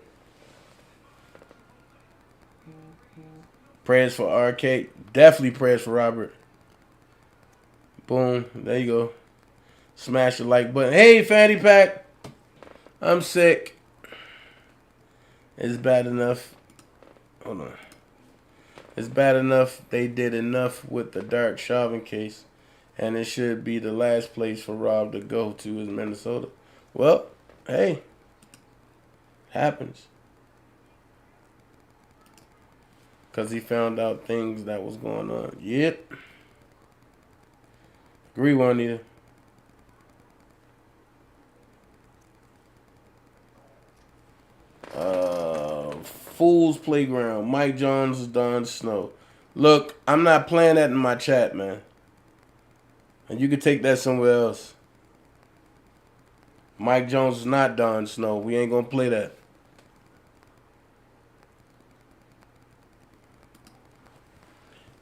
Prayers for RK. Definitely prayers for Robert. Boom. There you go. Smash the like button. Hey, Fanny Pack. I'm sick. It's bad enough. Hold on. It's bad enough they did enough with the Derek Chauvin case, and it should be the last place for Rob to go to is Minnesota. Well, hey. Happens. Because he found out things that was going on. Yep. Agree, Juanita. Fool's Playground. Mike Jones, Don Snow. Look, I'm not playing that in my chat, man. And you can take that somewhere else. Mike Jones is not Don Snow. We ain't going to play that.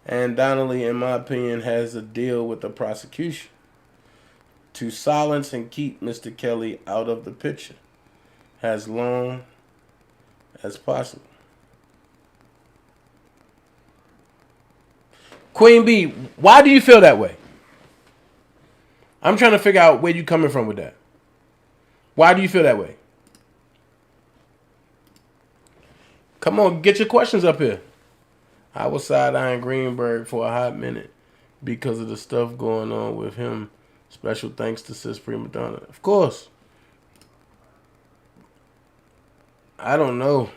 And Donnelly, in my opinion, has a deal with the prosecution to silence and keep Mr. Kelly out of the picture as long as possible. Queen B, why do you feel that way? I'm trying to figure out where you're coming from with that. Why do you feel that way? Come on, get your questions up here. I was side-eyeing Greenberg for a hot minute because of the stuff going on with him. Special thanks to Sis Prima Donna. Of course. I don't know.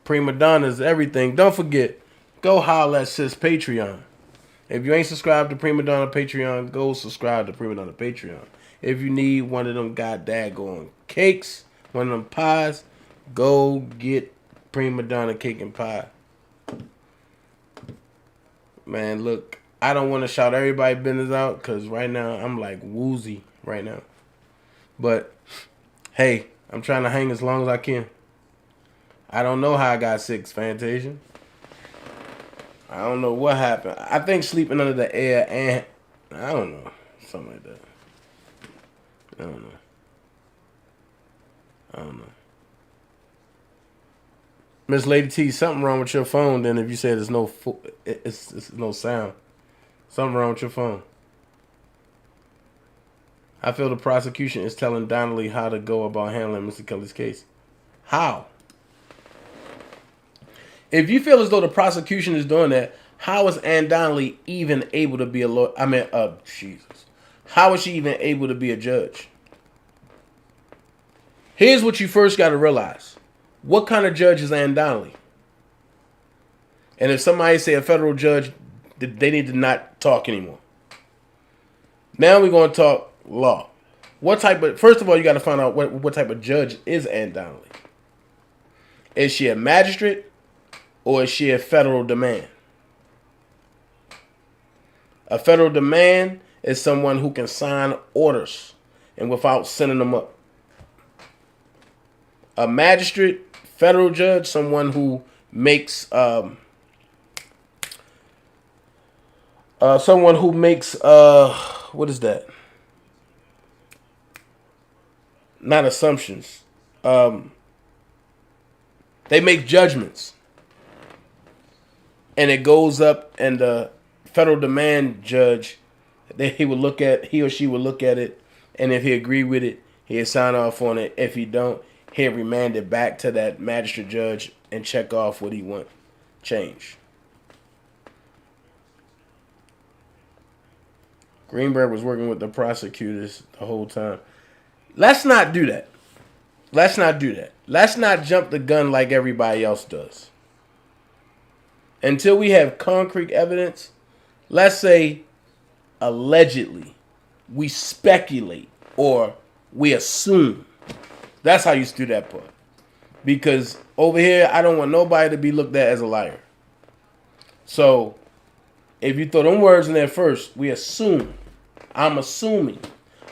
Prima Donna is everything. Don't forget, go holler at Sis Patreon. If you ain't subscribed to Prima Donna Patreon, go subscribe to Prima Donna Patreon. If you need one of them goddamn cakes, one of them pies, go get Prima Donna cake and pie. Man, look, I don't want to shout everybody business out because right now I'm like woozy right now. But, hey, I'm trying to hang as long as I can. I don't know how I got sick, Fantasia. I don't know what happened. I think sleeping under the air and, I don't know, something like that. I don't know. Miss Lady T, something wrong with your phone then if you say there's no it's no sound. Something wrong with your phone. I feel the prosecution is telling Donnelly how to go about handling Mr. Kelly's case. How? If you feel as though the prosecution is doing that, how is Ann Donnelly even able to be a lawyer? I mean, Jesus. How is she even able to be a judge? Here's what you first got to realize. What kind of judge is Ann Donnelly? And if somebody say a federal judge, they need to not talk anymore. Now we're going to talk law. First of all, you got to find out what type of judge is Ann Donnelly. Is she a magistrate or is she a federal demand? A federal demand is someone who can sign orders and without sending them up. A magistrate, federal judge, someone who makes what is that? Not assumptions. They make judgments. And it goes up, and the federal demand judge, he or she would look at it, and if he agreed with it, he'd sign off on it. If he don't, he'll remand it back to that magistrate judge and check off what he want change. Greenberg was working with the prosecutors the whole time. Let's not do that. Let's not do that. Let's not jump the gun like everybody else does. Until we have concrete evidence, let's say allegedly, we speculate or we assume. That's how you do that part. Because over here, I don't want nobody to be looked at as a liar. So, if you throw them words in there first, we assume. I'm assuming.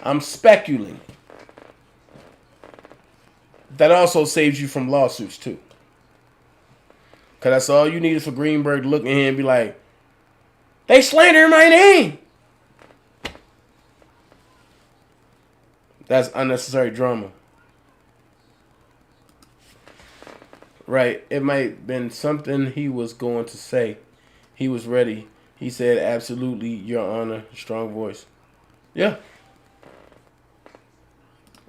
I'm speculating. That also saves you from lawsuits, too. Because that's all you need is for Greenberg to look at him and be like, they slandering my name. That's unnecessary drama. Right. It might have been something he was going to say. He was ready. He said, absolutely, Your Honor. Strong voice. Yeah.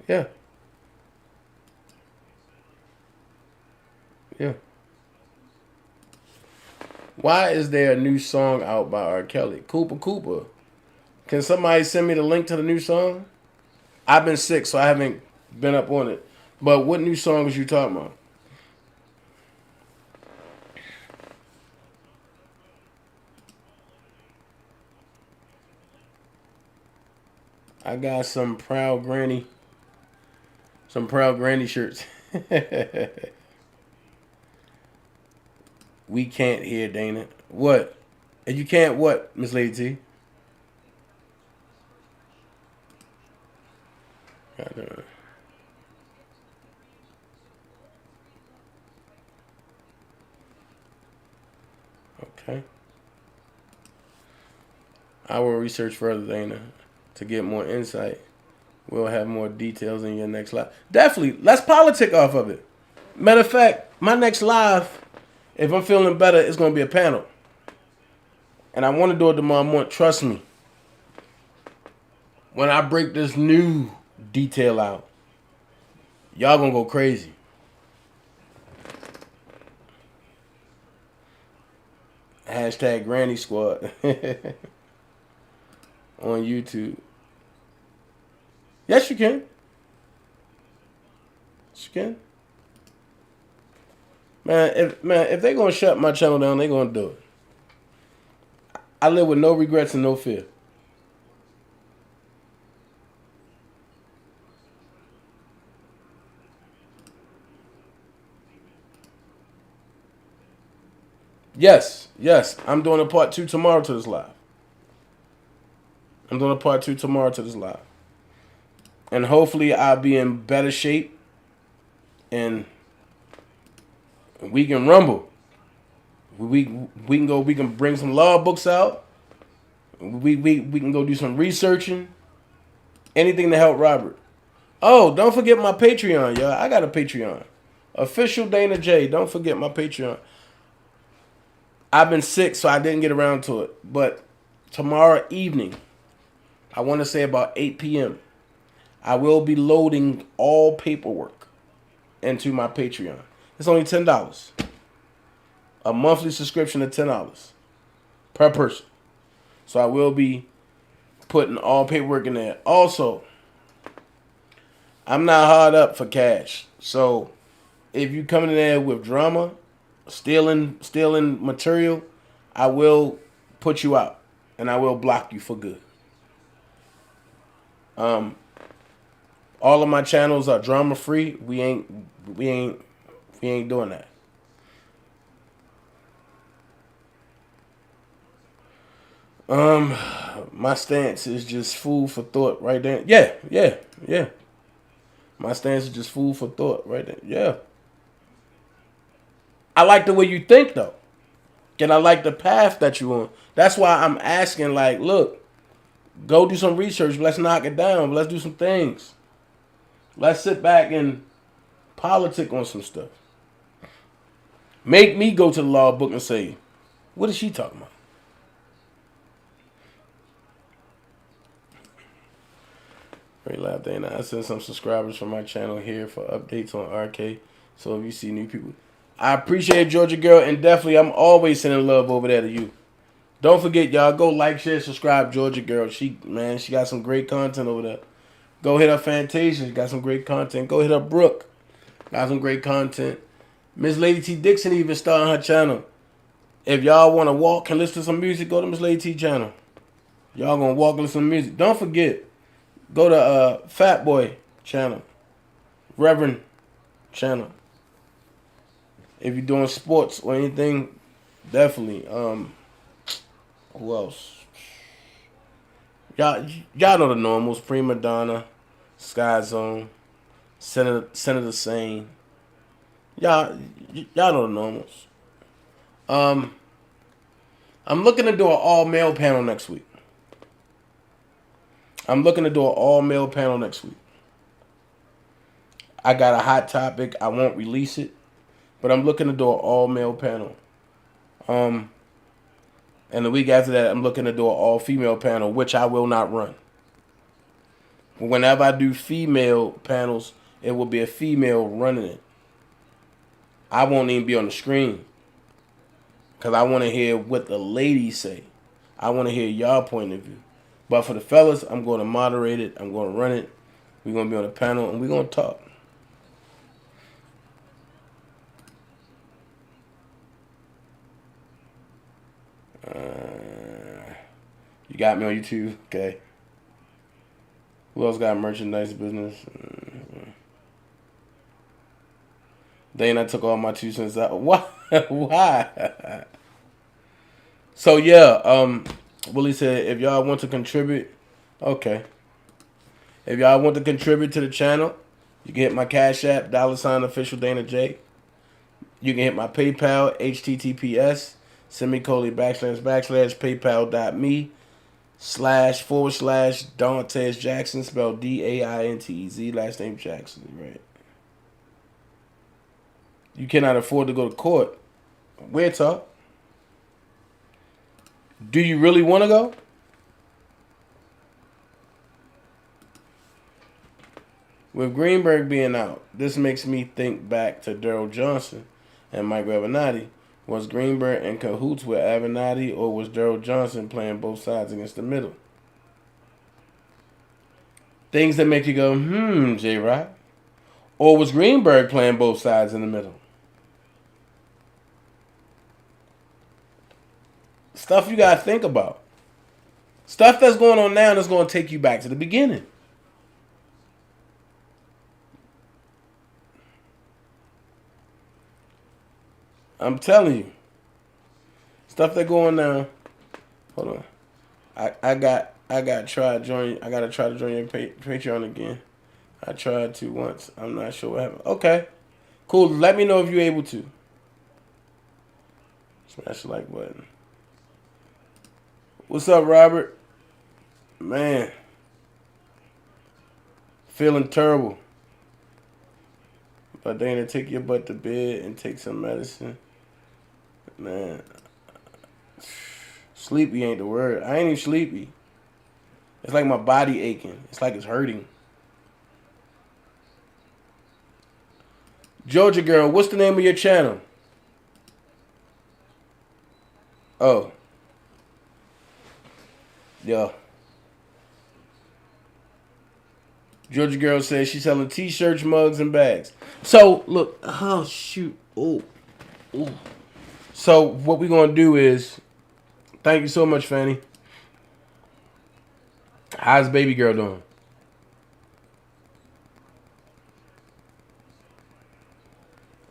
Yeah. Yeah. Why is there a new song out by R. Kelly? Cooper. Can somebody send me the link to the new song? I've been sick, so I haven't been up on it. But what new song is you talking about? I got some Proud Granny shirts. We can't hear, Dana. What? And you can't what, Miss Lady T? Okay. I will research further, Dana, to get more insight. We'll have more details in your next live. Definitely. Let's politic off of it. Matter of fact, my next live, if I'm feeling better, it's going to be a panel. And I want to do it tomorrow morning. Trust me. When I break this new detail out, y'all going to go crazy. Hashtag Granny Squad on YouTube. Yes, you can. Yes, you can. Man, if they're going to shut my channel down, they're going to do it. I live with no regrets and no fear. Yes. I'm doing a part 2 tomorrow to this live. And hopefully I'll be in better shape and we can rumble. We can bring some law books out. We can go do some researching. Anything to help Robert. Oh, don't forget my Patreon, y'all. I got a Patreon. Official DanaJay. Don't forget my Patreon. I've been sick, so I didn't get around to it. But tomorrow evening, I want to say about 8 p.m., I will be loading all paperwork into my Patreon. It's only $10. A monthly subscription of $10 per person. So I will be putting all paperwork in there. Also, I'm not hard up for cash. So if you come in there with drama, stealing material, I will put you out and I will block you for good. All of my channels are drama free. We ain't doing that. My stance is just food for thought right there. Yeah. My stance is just food for thought right there. Yeah. I like the way you think though. And I like the path that you're on. That's why I'm asking, like, look, go do some research. Let's knock it down. Let's do some things. Let's sit back and politic on some stuff. Make me go to the law book and say, what is she talking about? Very loud, Dana. I sent some subscribers from my channel here for updates on RK. So if you see new people, I appreciate Georgia Girl, and definitely I'm always sending love over there to you. Don't forget, y'all, go like, share, subscribe. Georgia girl, she got some great content over there. Go hit up Fantasia, she got some great content. Go hit up Brooke, got some great content. Miss Lady T Dixon even starting her channel. If y'all want to walk and listen to some music, go to Miss Lady T channel. Y'all gonna walk and listen to music. Don't forget, go to Fat Boy channel, Reverend channel. If you're doing sports or anything, definitely. Who else? Y'all know the normals. Prima Donna, Sky Zone, Senator Sane. Y'all know the normals. I'm looking to do an all-male panel next week. I got a hot topic. I won't release it, but I'm looking to do an all-male panel. And the week after that, I'm looking to do an all-female panel, which I will not run. Whenever I do female panels, it will be a female running it. I won't even be on the screen. Because I want to hear what the ladies say. I want to hear y'all point of view. But for the fellas, I'm going to moderate it. I'm going to run it. We're going to be on the panel, and we're going to talk. You got me on YouTube? Okay. Who else got merchandise business? Then I took all my 2 cents out. Why? Why? So yeah, Willie said if y'all want to contribute, okay. If y'all want to contribute to the channel, you can hit my Cash App, $official DanaJay. You can hit my PayPal, https:// paypal.me//daintezjackson, spelled DAINTEZ, last name Jackson, right? You cannot afford to go to court. We're talk. Do you really want to go? With Greenberg being out, this makes me think back to Daryl Johnson and Mike Avenatti. Was Greenberg in cahoots with Avenatti, or was Daryl Johnson playing both sides against the middle? Things that make you go, J-Rock. Or was Greenberg playing both sides in the middle? Stuff you got to think about. Stuff that's going on now that's going to take you back to the beginning. I'm telling you. Stuff that going now. Hold on. I got to try to join your Patreon again. I tried to once. I'm not sure what happened. Okay. Cool. Let me know if you're able to. Smash the like button. What's up, Robert? Man. Feeling terrible. But Dana, take your butt to bed and take some medicine. Man. Sleepy ain't the word. I ain't even sleepy. It's like my body aching. It's like it's hurting. Georgia girl, what's the name of your channel? Oh. Yeah. Georgia girl says she's selling t-shirts, mugs, and bags. So, look. Oh, shoot. Oh. So, what we're going to do is... Thank you so much, Fanny. How's baby girl doing?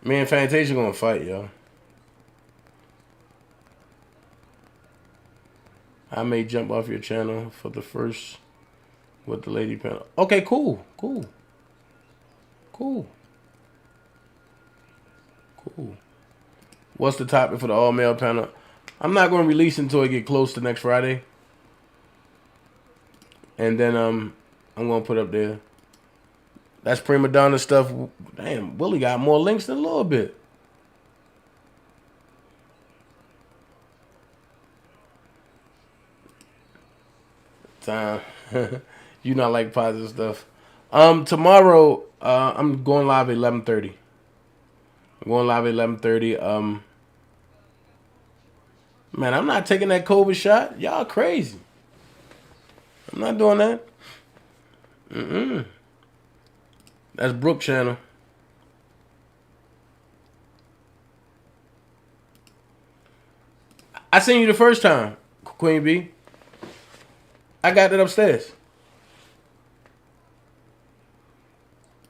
Me and Fantasia going to fight, y'all. I may jump off your channel for the first with the lady panel. Okay, cool. What's the topic for the all-male panel? I'm not going to release until I get close to next Friday. And then I'm going to put up there. That's Prima Donna stuff. Damn, Willie got more links than a little bit. Time. You not like positive stuff. Tomorrow, I'm going live at 11:30. I'm going live at 11:30. Man, I'm not taking that COVID shot. Y'all crazy. I'm not doing that. That's Brooke channel. I seen you the first time, Queen B. I got that upstairs.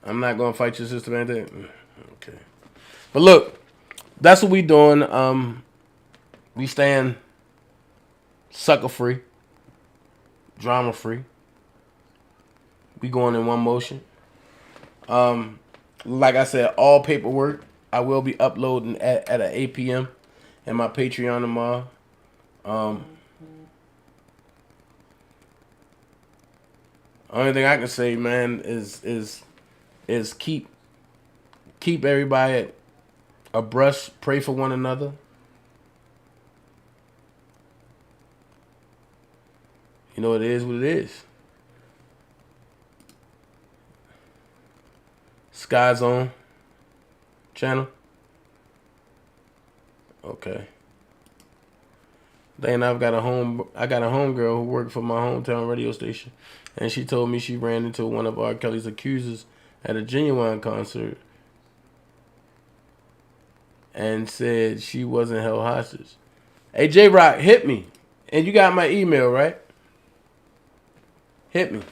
I'm not gonna fight your sister, man. Okay. But look, that's what we doing. We staying sucker free, drama free. We going in one motion. Like I said, all paperwork I will be uploading at 8 p.m. and my Patreon tomorrow. Only thing I can say, man, is keep everybody abreast. Pray for one another. You know, it is what it is. Sky Zone channel. Okay. Then I got a homegirl who worked for my hometown radio station, and she told me she ran into one of R. Kelly's accusers at a Genuine concert and said she wasn't held hostage. Hey, J-Rock, hit me. And you got my email, right? Hit me.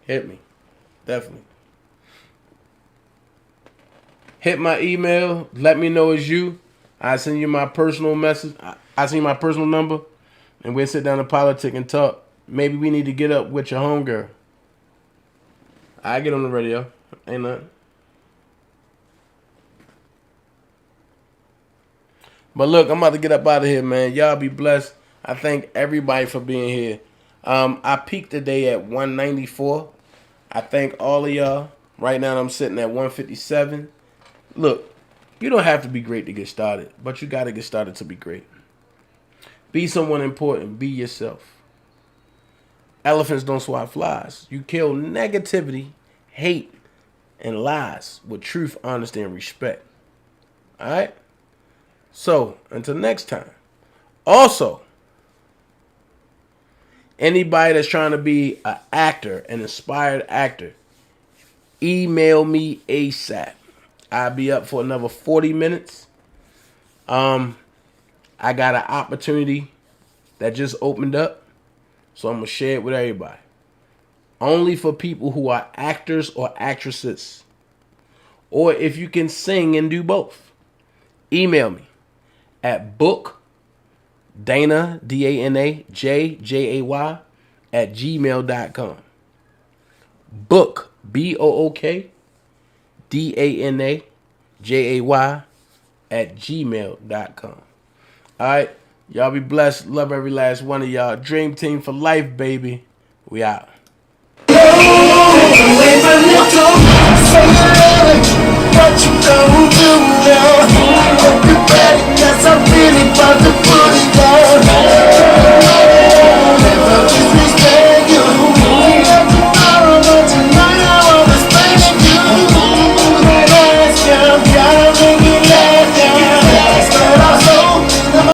Hit me. Definitely. Hit my email. Let me know it's you. I send you my personal message. I send you my personal number. And we'll sit down and politic and talk. Maybe we need to get up with your homegirl. I get on the radio. Ain't nothing. But look, I'm about to get up out of here, man. Y'all be blessed. I thank everybody for being here. I peaked today at 194. I thank all of y'all. Right now I'm sitting at 157. Look, you don't have to be great to get started, but you got to get started to be great. Be someone important. Be yourself. Elephants don't swat flies. You kill negativity, hate, and lies with truth, honesty, and respect. All right? So, until next time. Also, anybody that's trying to be an actor, an inspired actor, email me ASAP. I'll be up for another 40 minutes. I got an opportunity that just opened up, so I'm going to share it with everybody. Only for people who are actors or actresses. Or if you can sing and do both. Email me at bookdanajay, DANAJAY, at gmail.com. Book, BOOK, DANAJAY, at gmail.com. Alright, y'all be blessed. Love every last one of y'all. Dream team for life, baby. We out.